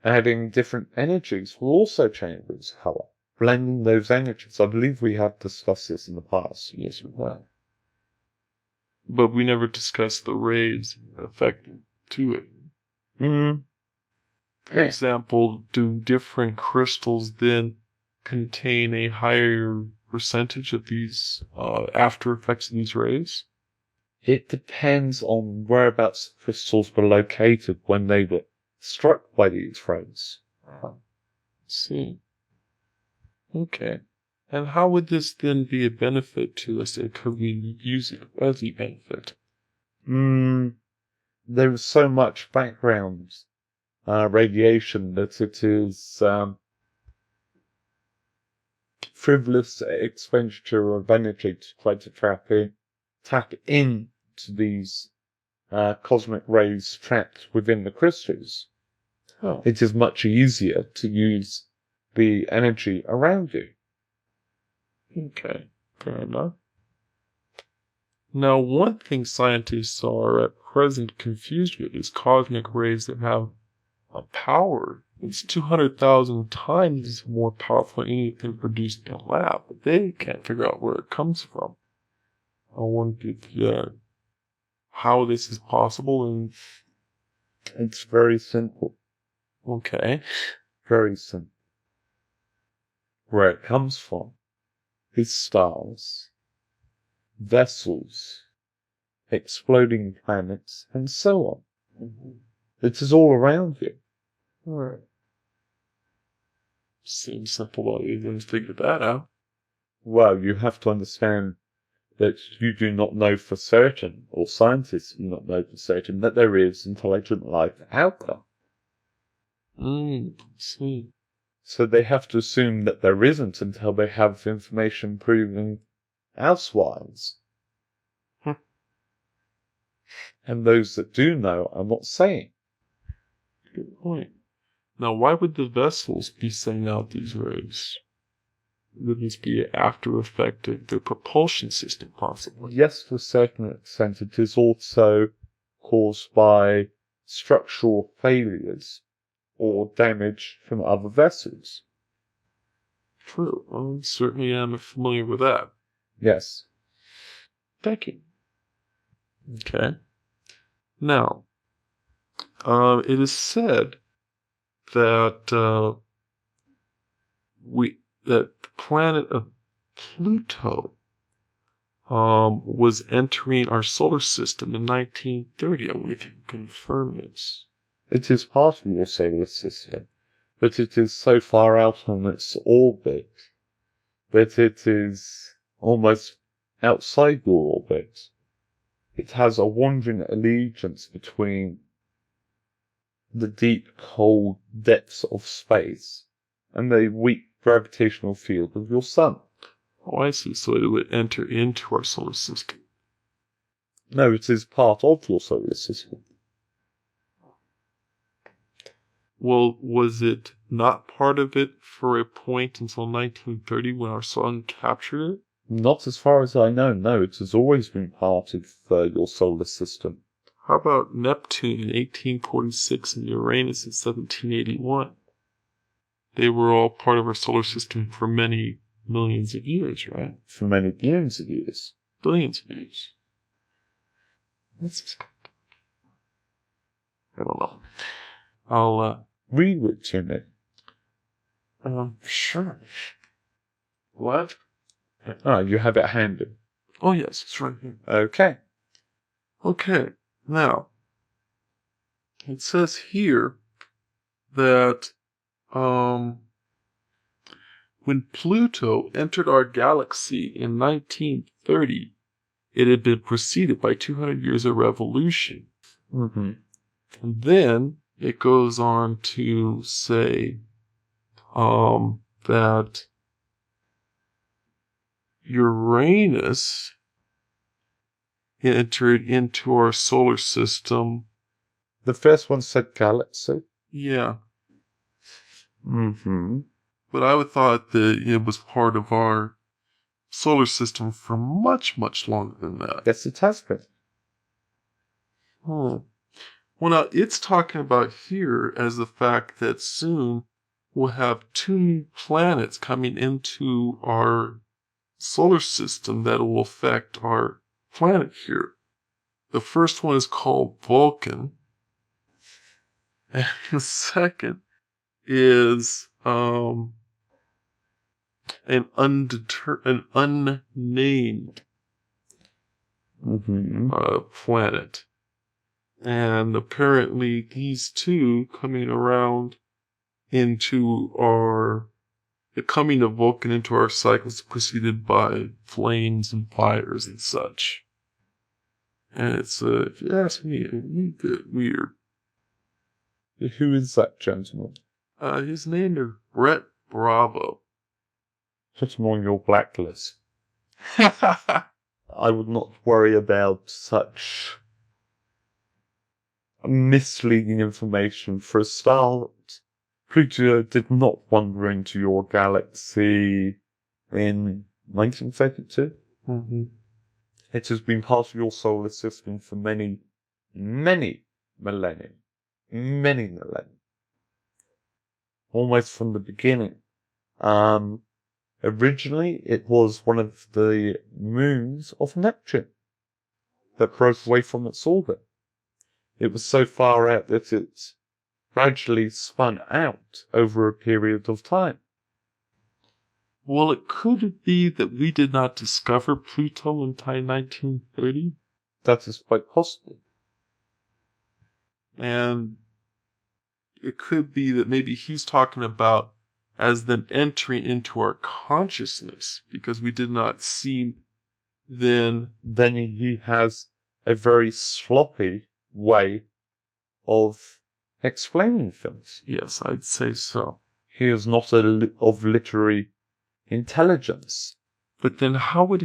Adding different energies will also change its color. Blending those energies. I believe we have discussed this in the past. Yes, we have. But we never discussed the rays affected to it. For example, do different crystals then contain a higher percentage of these after effects of these rays? It depends on whereabouts the crystals were located when they were struck by these rays. Let's see. Okay. And how would this then be a benefit to us, and could we use it as a benefit? There is so much background radiation that it is frivolous expenditure of energy to try to tap into these cosmic rays trapped within the crystals. Oh. It is much easier to use the energy around you. Okay, fair enough. Now, one thing scientists are at present confused with is cosmic rays that have a power. It's 200,000 times more powerful than anything produced in a lab, but they can't figure out where it comes from. I wonder how this is possible, and It's very simple. okay. Very simple. Where it comes from is stars, vessels, exploding planets, and so on. It is all around you. Alright. Seems simple, but you didn't figure that out. Well, you have to understand that you do not know for certain, or scientists do not know for certain, that there is intelligent life out there. See. So they have to assume that there isn't until they have information proving elsewise. And those that do know are not saying. Good point. Now, why would the vessels be sending out these rays? Would this be after effect of the propulsion system, possibly? Yes, to a certain extent, it is also caused by structural failures or damage from other vessels. True. I certainly am familiar with that. Yes. Thank you. Okay. Now, it is said that that the planet of Pluto was entering our solar system in 1930. I wonder if you can confirm this. It is part of your solar system, but it is so far out on its orbit that it is almost outside your orbit. It has a wandering allegiance between the deep, cold depths of space and the weak gravitational field of your sun. Oh, I see. So it would enter into our solar system. No, it is part of your solar system. Well, was it not part of it for a point until 1930 when our sun captured it? Not as far as I know, no, it has always been part of your solar system. How about Neptune in 1846 and Uranus in 1781? They were all part of our solar system for many millions of years, right? For many billions of years. Billions of years. I don't know. I'll, Read it to me. sure. What? Ah, you have it handy. Oh, yes, it's right here. Okay. Okay, now, it says here that, when Pluto entered our galaxy in 1930, it had been preceded by 200 years of revolution. Mm-hmm. And then it goes on to say that Uranus entered into our solar system. The first one said galaxy. Yeah. Mm-hmm. But I would thought that it was part of our solar system for much, much longer than that. Yes, it has been. Well, now it's talking about here as the fact that soon we'll have 2 new planets coming into our solar system that will affect our planet here. The first one is called Vulcan, and the second is an unnamed planet. And apparently these two coming around into the coming of Vulcan into our cycle is preceded by flames and fires and such. And it's, if you ask me, a bit weird. Who is that gentleman? His name is Brett Bravo. Put him on your blacklist. I would not worry about such misleading information. For a start, Pluto did not wander into your galaxy in 1932. Mm-hmm. It has been part of your solar system for many, many millennia. Many millennia. Almost from the beginning. Originally, it was one of the moons of Neptune that broke away from its orbit. It was so far out that it gradually spun out over a period of time. Well, it could be that we did not discover Pluto until 1930, That is quite possible. and it could be that maybe he's talking about as them entering into our consciousness, because we did not see then. Then he has a very sloppy way of explaining things. Yes, I'd say so. He is not of literary intelligence. But then what would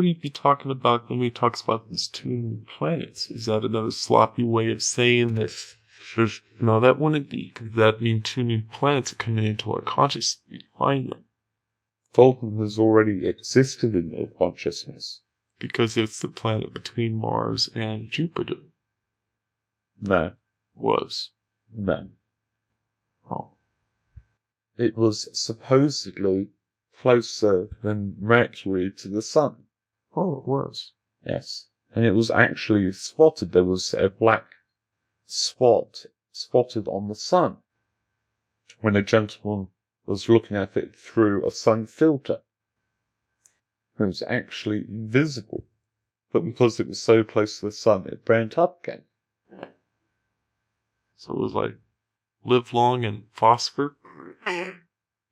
he be talking about when he talks about these two new planets? Is that another sloppy way of saying that no, that wouldn't be, because that means two new planets are coming into our consciousness. We find them. Vulcan has already existed in their consciousness. Because it's the planet between Mars and Jupiter. No. Was. No. Oh. It was supposedly closer than Mercury to the Sun. Oh, it was. Yes. And it was actually spotted. There was a black spot spotted on the Sun when a gentleman was looking at it through a sun filter. It was actually invisible. But because it was so close to the Sun, it burnt up again. So it was like, live long and phosphor?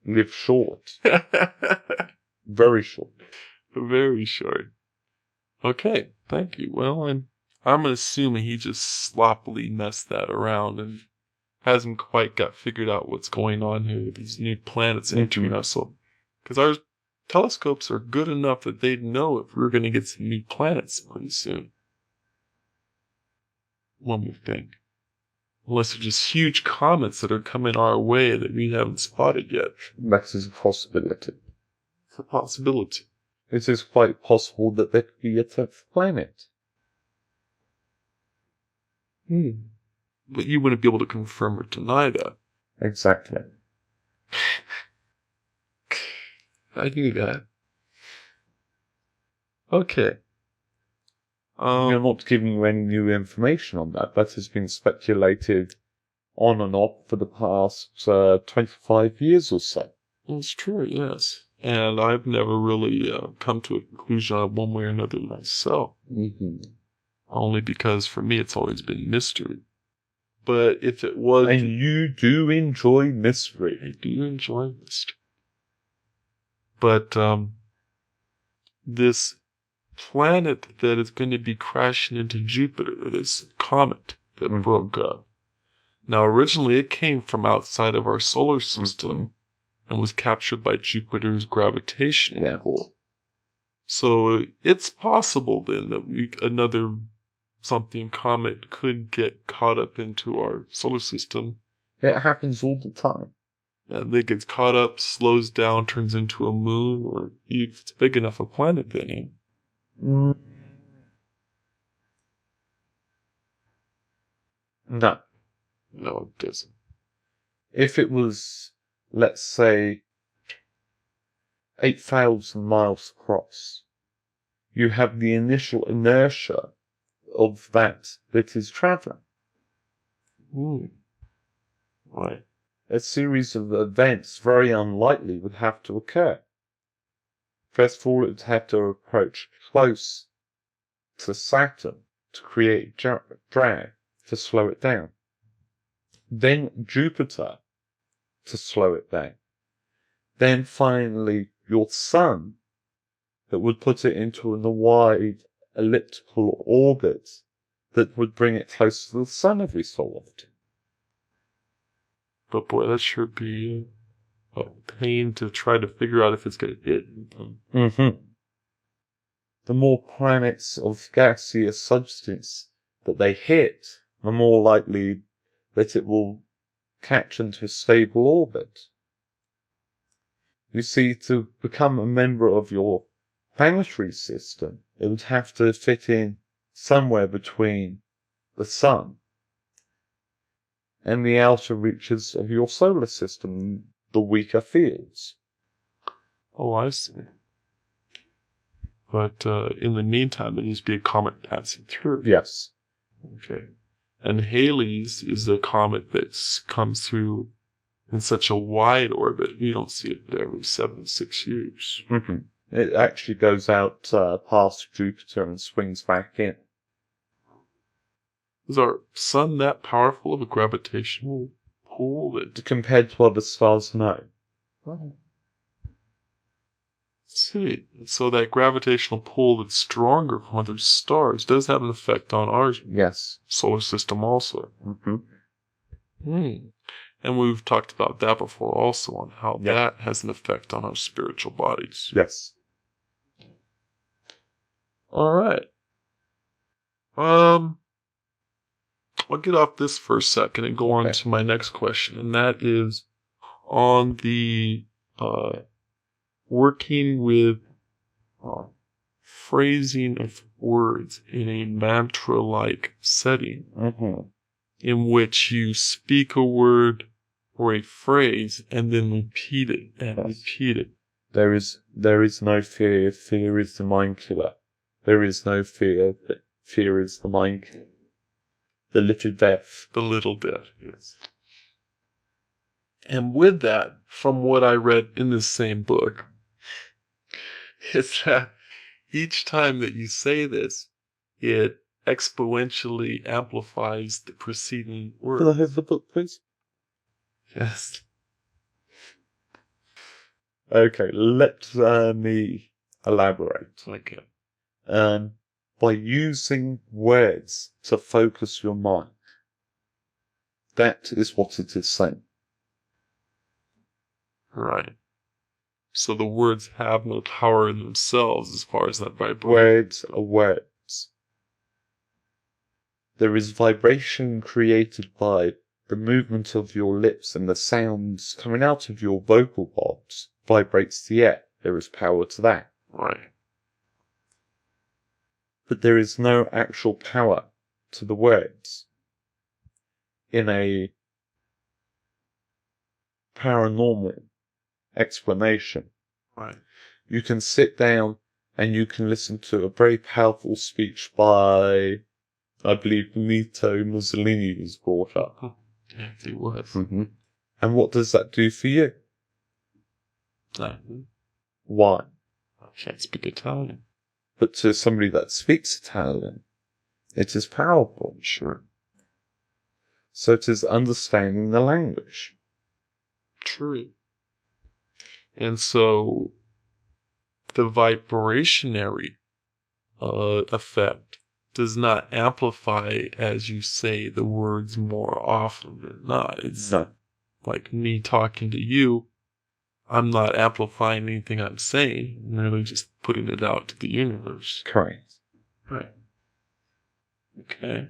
Live short. Very short. Very short. Okay, thank you. Well, I'm assuming he just sloppily messed that around and hasn't quite got figured out what's going on here with these new planets entering us. Because our telescopes are good enough that they'd know if we're going to get some new planets pretty soon. One would think. Unless they're just huge comets that are coming our way that we haven't spotted yet. That is a possibility. It's a possibility. It is quite possible that there could be a 10th planet. But you wouldn't be able to confirm or deny that. Exactly. I knew that. Okay. You're not giving you any new information on that. That has been speculated on and off for the past 25 years or so. It's true, yes. And I've never really come to a conclusion on one way or another myself. Mm-hmm. Only because for me it's always been mystery. But if it was... And you do enjoy mystery. I do enjoy mystery. But this planet that is going to be crashing into Jupiter, this comet that broke up. Now originally it came from outside of our solar system and was captured by Jupiter's gravitational pull. So it's possible then that another something comet could get caught up into our solar system. It happens all the time. And it gets caught up, slows down, turns into a moon, or if it's big enough a planet then. No. No, it doesn't. If it was, let's say, 8,000 miles across, you have the initial inertia of that is traveling. Right. A series of events very unlikely would have to occur. First of all, it would have to approach close to Saturn to create drag to slow it down. Then Jupiter to slow it down. Then finally your Sun that would put it into a wide elliptical orbit that would bring it close to the Sun every so often. But boy, that sure be a pain to try to figure out if it's going to hit. Mm-hmm. The more planets of gaseous substance that they hit, the more likely that it will catch into a stable orbit. You see, to become a member of your planetary system, it would have to fit in somewhere between the sun and the outer reaches of your solar system, the weaker fields. Oh, I see. But in the meantime, there needs to be a comet passing through. Yes. Okay. And Halley's is a comet that comes through in such a wide orbit, you don't see it every 6 years. Mm-hmm. It actually goes out past Jupiter and swings back in. Is our sun that powerful of a gravitational pull that... Compared to other stars, no. See, so that gravitational pull that's stronger from other stars does have an effect on our solar system also. And we've talked about that before also, on how that has an effect on our spiritual bodies. Yes. Alright. I'll get off this for a second and go on to my next question, and that is on the working with phrasing of words in a mantra-like setting, in which you speak a word or a phrase and then repeat it and repeat it. There is no fear. Fear is the mind killer. There is no fear. Fear is the mind killer. The little death. The little death, yes. And with that, from what I read in this same book, is that each time that you say this, it exponentially amplifies the preceding word. Can I have the book, please? Yes. Okay, let me elaborate. Okay. By using words to focus your mind, that is what it is saying. Right. So the words have no power in themselves as far as that vibration. Words are words. There is vibration created by the movement of your lips, and the sounds coming out of your vocal box vibrates the air. There is power to that. Right. But there is no actual power to the words. In a paranormal explanation, right, you can sit down and you can listen to a very powerful speech by, I believe, Benito Mussolini was brought up. Yes, he was. Mm-hmm. And what does that do for you? Nothing. Why? I can't speak Italian. But to somebody that speaks Italian, it is powerful. Sure. So it is understanding the language. True. And so the vibrationary effect does not amplify as you say the words more often than not. It's like me talking to you. I'm not amplifying anything I'm saying. I'm merely just putting it out to the universe. Correct. Right. Okay.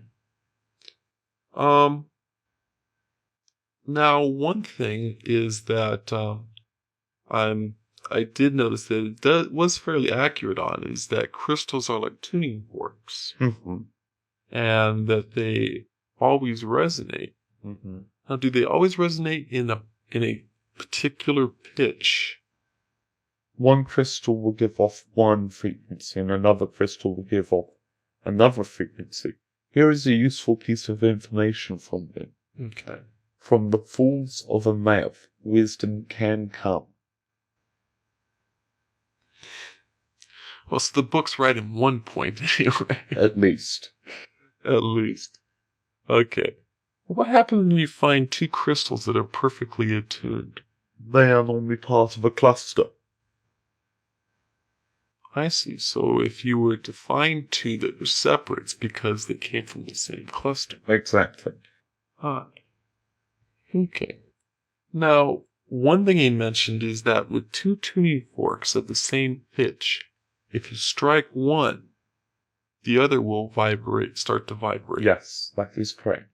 Now, one thing is that I did notice that it was fairly accurate on is that crystals are like tuning forks, and that they always resonate. Now, do they always resonate in a particular pitch? One crystal will give off one frequency, and another crystal will give off another frequency. Here is a useful piece of information from them. Okay. From the fools of a mouth, wisdom can come. Well, so the book's right in one point anyway. At least. At least. Okay. What happens when you find two crystals that are perfectly attuned? They are normally part of a cluster. I see. So if you were to find two that were separate, it's because they came from the same cluster. Exactly. Ah. Okay. Now, one thing he mentioned is that with two tuning forks of the same pitch, if you strike one, the other will start to vibrate. Yes, that is correct.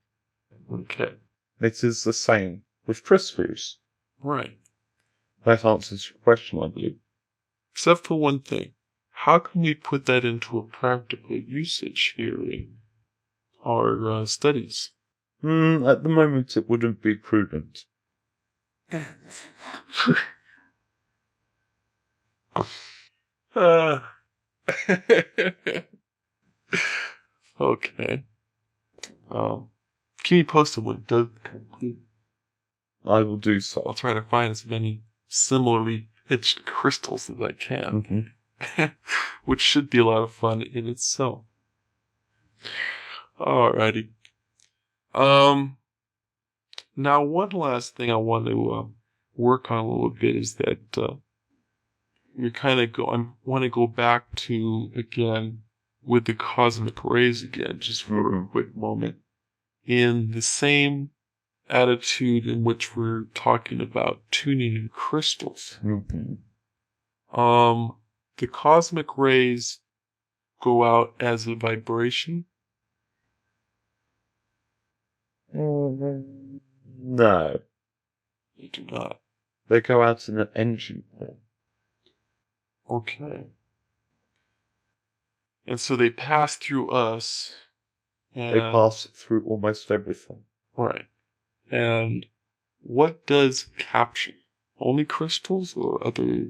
Okay. It is the same with crystals. Right. That answers your question, I believe. Except for one thing. How can we put that into a practical usage here in our studies? At the moment, it wouldn't be prudent. Okay. Keep me posted when it does complete. I will do so. I'll try to find as many similarly pitched crystals as I can, which should be a lot of fun in itself. Alrighty. Now one last thing I want to work on a little bit is that I want to go back to again with the cosmic rays again, just for a quick moment, in the same attitude in which we're talking about tuning in crystals. The cosmic rays go out as a vibration. No, They do not. they go out in an engine form. Okay. And so they pass through us. And, They pass through almost everything. right. And what does capture? Only crystals or other?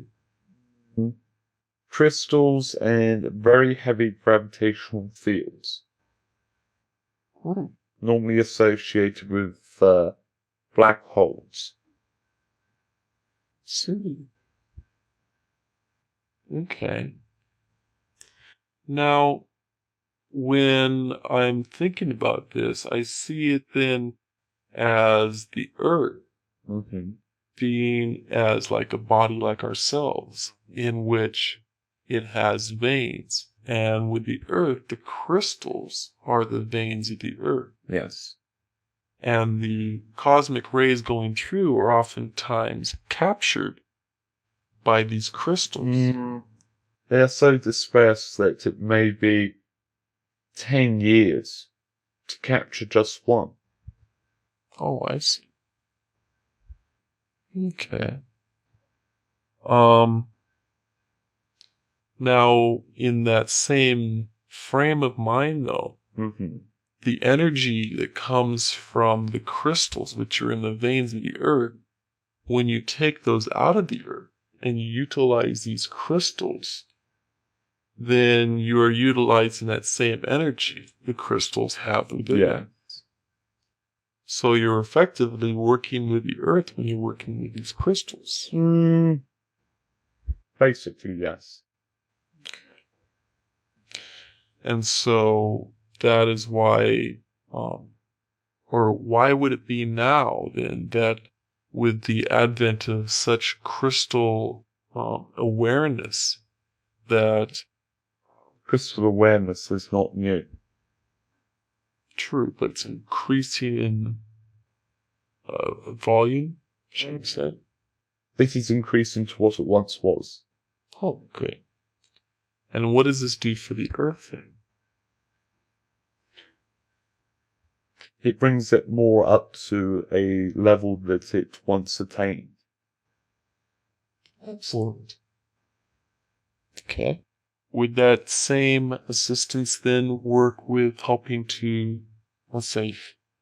Crystals and very heavy gravitational fields, normally associated with black holes. See. Okay. Now, when I'm thinking about this, I see it then as the Earth being as like a body like ourselves, in which it has veins. And with the Earth, the crystals are the veins of the Earth. Yes. And the cosmic rays going through are oftentimes captured by these crystals. They are so dispersed that it may be 10 years to capture just one. Oh, I see. Okay. Now, in that same frame of mind, though, the energy that comes from the crystals, which are in the veins of the Earth, when you take those out of the Earth and you utilize these crystals, then you are utilizing that same energy the crystals have within them. So you're effectively working with the Earth when you're working with these crystals. Basically, yes. And so that is why, or why would it be now then that with the advent of such crystal awareness, that Crystal awareness is not new. True, but it's increasing in volume, should I say? This is increasing to what it once was. Oh, great. And what does this do for the Earth then? It brings it more up to a level that it once attained. Excellent. Okay. Would that same assistance then work with helping to, let's say,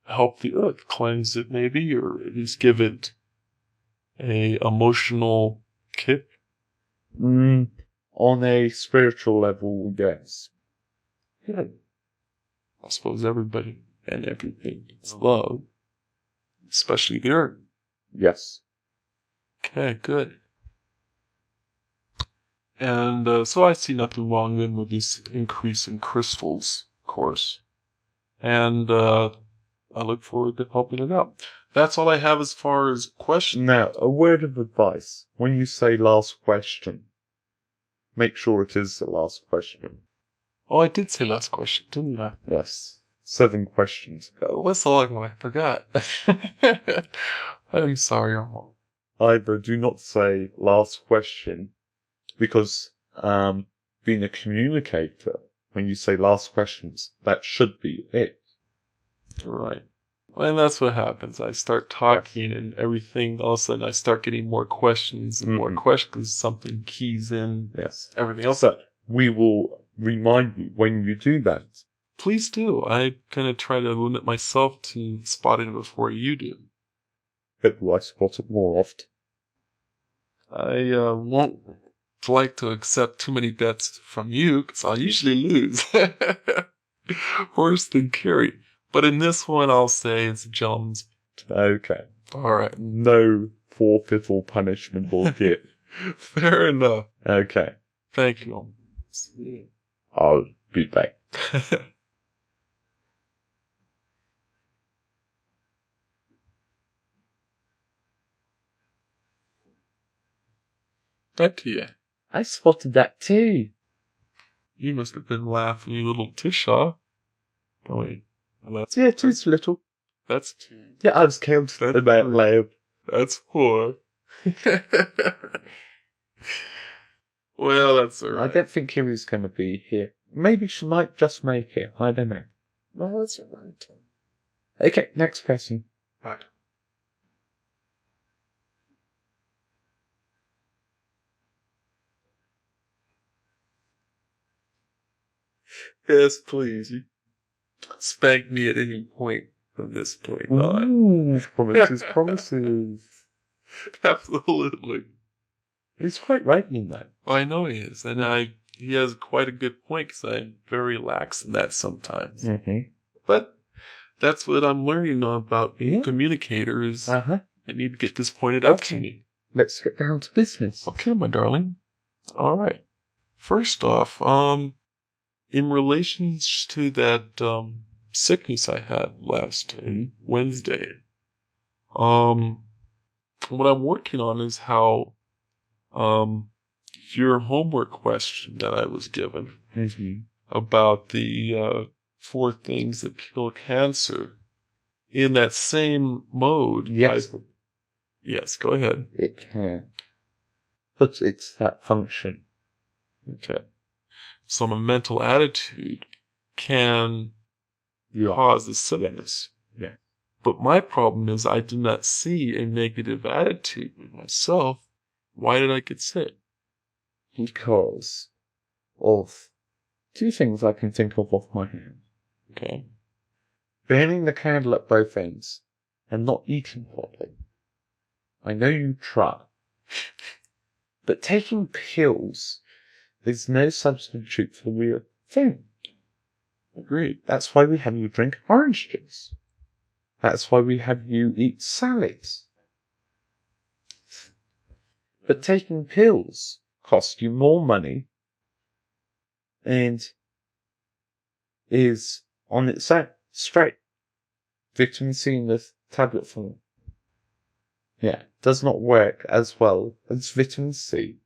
help the Earth, cleanse it maybe, or at least give it a emotional kick? On a spiritual level, yes. Yeah. I suppose everybody and everything is love, especially the Earth. Yes. Okay, good. And so I see nothing wrong then with this increase in crystals, of course. And I look forward to helping it out. That's all I have as far as questions. Now, a word of advice. When you say last question, make sure it is the last question. Oh, I did say last question, didn't I? Yes. 7 questions ago. What's the long one? I forgot. I'm sorry, Omal. Either do not say last question, because being a communicator, when you say last questions, that should be it. Right. And that's what happens. I start talking and everything. All of a sudden, I start getting more questions and more questions. Something keys in. Yes. Everything else. So we will remind you when you do that. Please do. I kind of try to limit myself to spotting it before you do. But will I spot it more often? I won't like to accept too many bets from you because I'll usually lose. Worse than Carrie. But in this one, I'll say it's a gentleman's. Okay. All right. No forfeit or punishment or gift. Fair enough. Okay. Thank you. I'll be back. Back to you. I spotted that too. You must have been laughing, you little Tisha. Oh, wait. That's, Yeah, two's little. that's Yeah, I was counting about loud. That's 4. Well, that's I alright. don't think Kiri's going to be here. Maybe she might just make it. I don't know. Well, that's alright. Okay, next question. Right. Yes, please. You spank me at any point from this point on. Ooh, promises, promises. Absolutely. He's quite right in that. Well, I know he is, and he has quite a good point because I'm very lax in that sometimes. Mm-hmm. But that's what I'm learning about being a communicator is Uh-huh. I need to get this pointed out to me. Let's get down to business. Okay, my darling. All right. First off, in relation to that sickness I had last Wednesday, what I'm working on is how your homework question that I was given about the 4 things that kill cancer in that same mode. Yes. Yes, go ahead. It can. But it's that function. Okay. So my mental attitude can Yeah. cause the sickness. Yeah. But my problem is I do not see a negative attitude in myself. Why did I get sick? Because of 2 things I can think of off my hand. Okay. Burning the candle at both ends and not eating properly. I know you try. But taking pills is no substitute for real thing. Agreed. That's why we have you drink orange juice. That's why we have you eat salads. But taking pills costs you more money and is on its own straight. Vitamin C in the tablet form. Yeah, does not work as well as vitamin C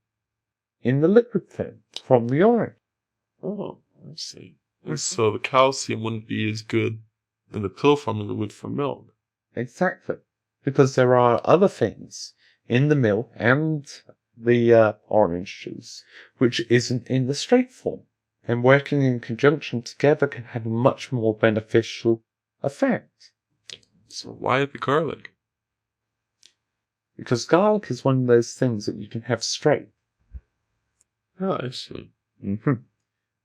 in the liquid form from the orange. Oh, I see. And so the calcium wouldn't be as good in the pill form as it would from milk. Exactly. Because there are other things in the milk and the orange juice which isn't in the straight form. And working in conjunction together can have a much more beneficial effect. So why the garlic? Because garlic is one of those things that you can have straight. Oh, I see. Mm-hmm.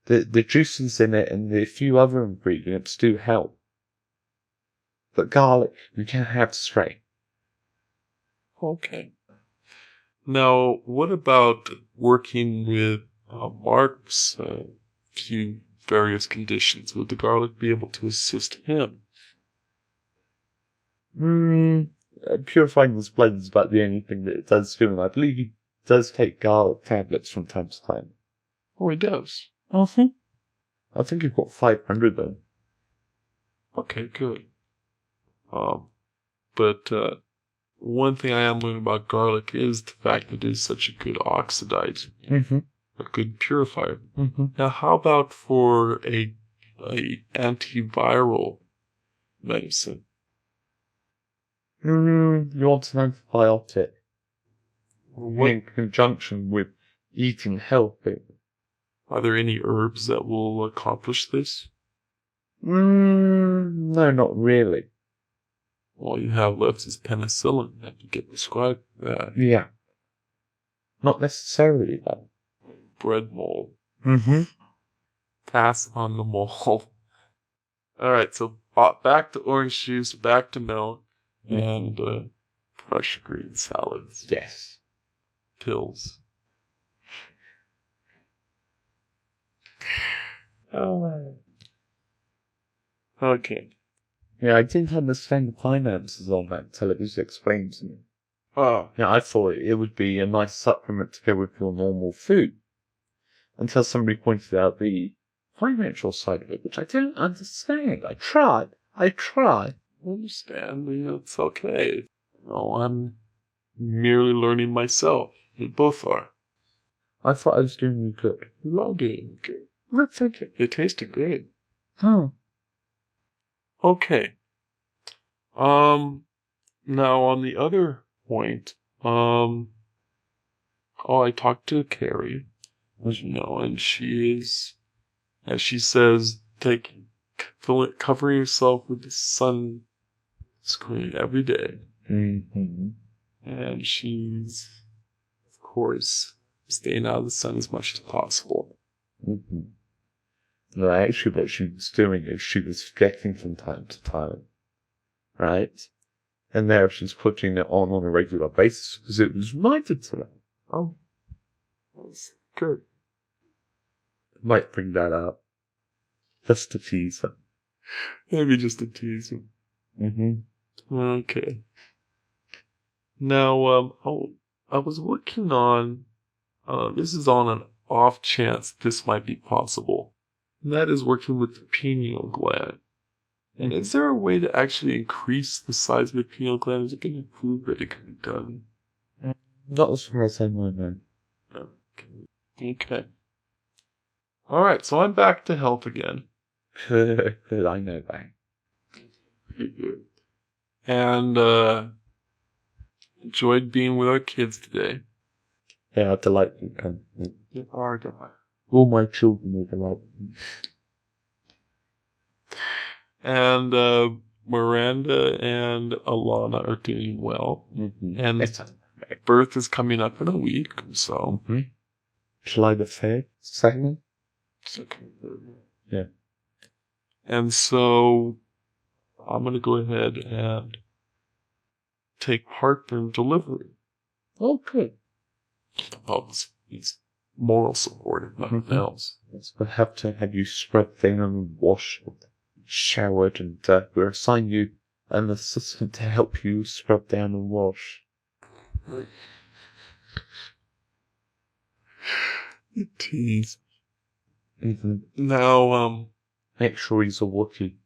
The juices in it and the few other ingredients do help. But garlic you can have straight. Okay. Now, what about working with Mark's few various conditions? Would the garlic be able to assist him? Purifying his blood is about the only thing that it does do, and I believe he does take garlic tablets from time to time. Oh, he does. Mm-hmm. I think you've got 500 then. Okay, good. But one thing I am learning about garlic is the fact that it is such a good oxidizer, a good purifier. Now, how about for a antiviral medicine? You want an antibiotic What, in conjunction with eating healthy. are there any herbs that will accomplish this? No, not really. all you have left is penicillin that you get prescribed that. Yeah. Not necessarily, though. Bread mold. Mm-hmm. Pass on the mold. Alright, so back to orange juice, back to milk, and fresh green salads. Yes. Pills. Oh. Okay. Yeah, I didn't understand the finances on that until it was explained to me. Oh. Yeah, I thought it would be a nice supplement to go with your normal food. Until somebody pointed out the financial side of it, which I didn't understand. I tried. I understand. It's okay. No, I'm merely learning myself. We both are. I thought I was doing good. You are doing good. That's okay. It tasted great. Oh. Okay. Now on the other point, I talked to Carrie, as you know, and she is, as she says, covering yourself with the sunscreen every day. Mm-hmm. And she's, of course, staying out of the sun as much as possible. Mm-hmm. No, actually, what she was doing is she was forgetting from time to time, right? And now she's putting it on a regular basis because it was reminded to her. Oh, that's good. Might bring that up. Just to tease her. Maybe just a tease. Mm-hmm. Okay. Now, I was working on, this is on an off chance this might be possible. And that is working with the pineal gland. And is there a way to actually increase the size of the pineal gland? Is it going to prove that it can be done? Not as far as I know, man. Okay. Alright, so I'm back to health again. I know that. And, enjoyed being with our kids today. Yeah, delightful. All my children are delightful. And Miranda and Alana are doing well. Mm-hmm. And birth is coming up in a week, so. Mm-hmm. July the 3rd, 2nd? Yeah. And so I'm going to go ahead and take part in delivery. Okay. Oh, it's moral support, if nothing else. Yes, we'll have to have you spread down and washed, showered, and we'll assign you an assistant to help you scrub down and wash. Tease. Mm-hmm. Now, Make sure he's a Wookiee.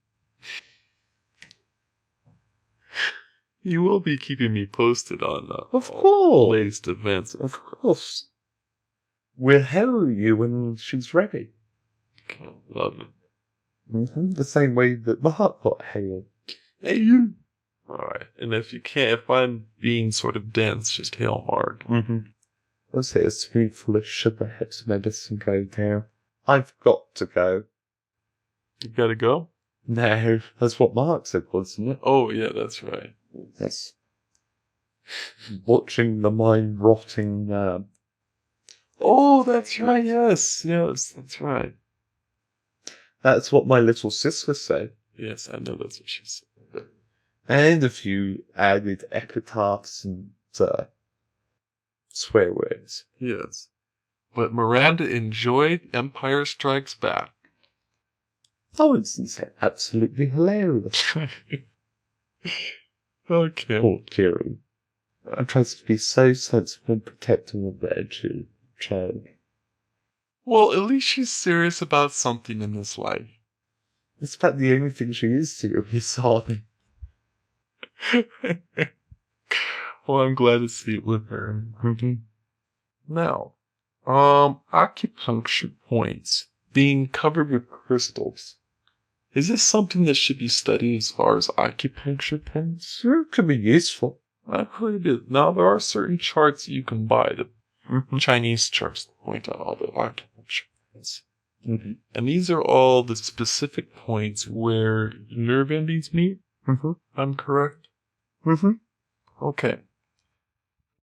you will be keeping me posted on Of all course. the latest events. Of course. We'll hail you when she's ready. Okay, love it. Mm-hmm. The same way that Mark got hailed. Hey, you. Alright, and if I'm being sort of dense, just hail hard. Mm-hmm. Let's say a spoonful of sugar helps medicine go down. I've got to go. You gotta go? No, that's what Mark said, wasn't it? Oh, yeah, that's right. Yes. Watching the mind rotting. Oh, that's right, yes, that's right. That's what my little sister said. Yes, I know that's what she said. And a few added epitaphs and swear words. Yes. But Miranda enjoyed Empire Strikes Back. Oh, it's absolutely hilarious. Okay. Poor Kiri. I tries to be so sensitive and protective of their child. Well, at least she's serious about something in this life. It's about the only thing she is serious on. Well, I'm glad to see it with her. Mm-hmm. Now, acupuncture points being covered with crystals. Is this something that should be studied as far as acupuncture points? Sure, it could be useful. I heard it is. Now, there are certain charts that you can buy, the Chinese charts that point out all the acupuncture points. Mm-hmm. And these are all the specific points where nerve endings meet. Mm-hmm. I'm correct? Mm-hmm. Okay.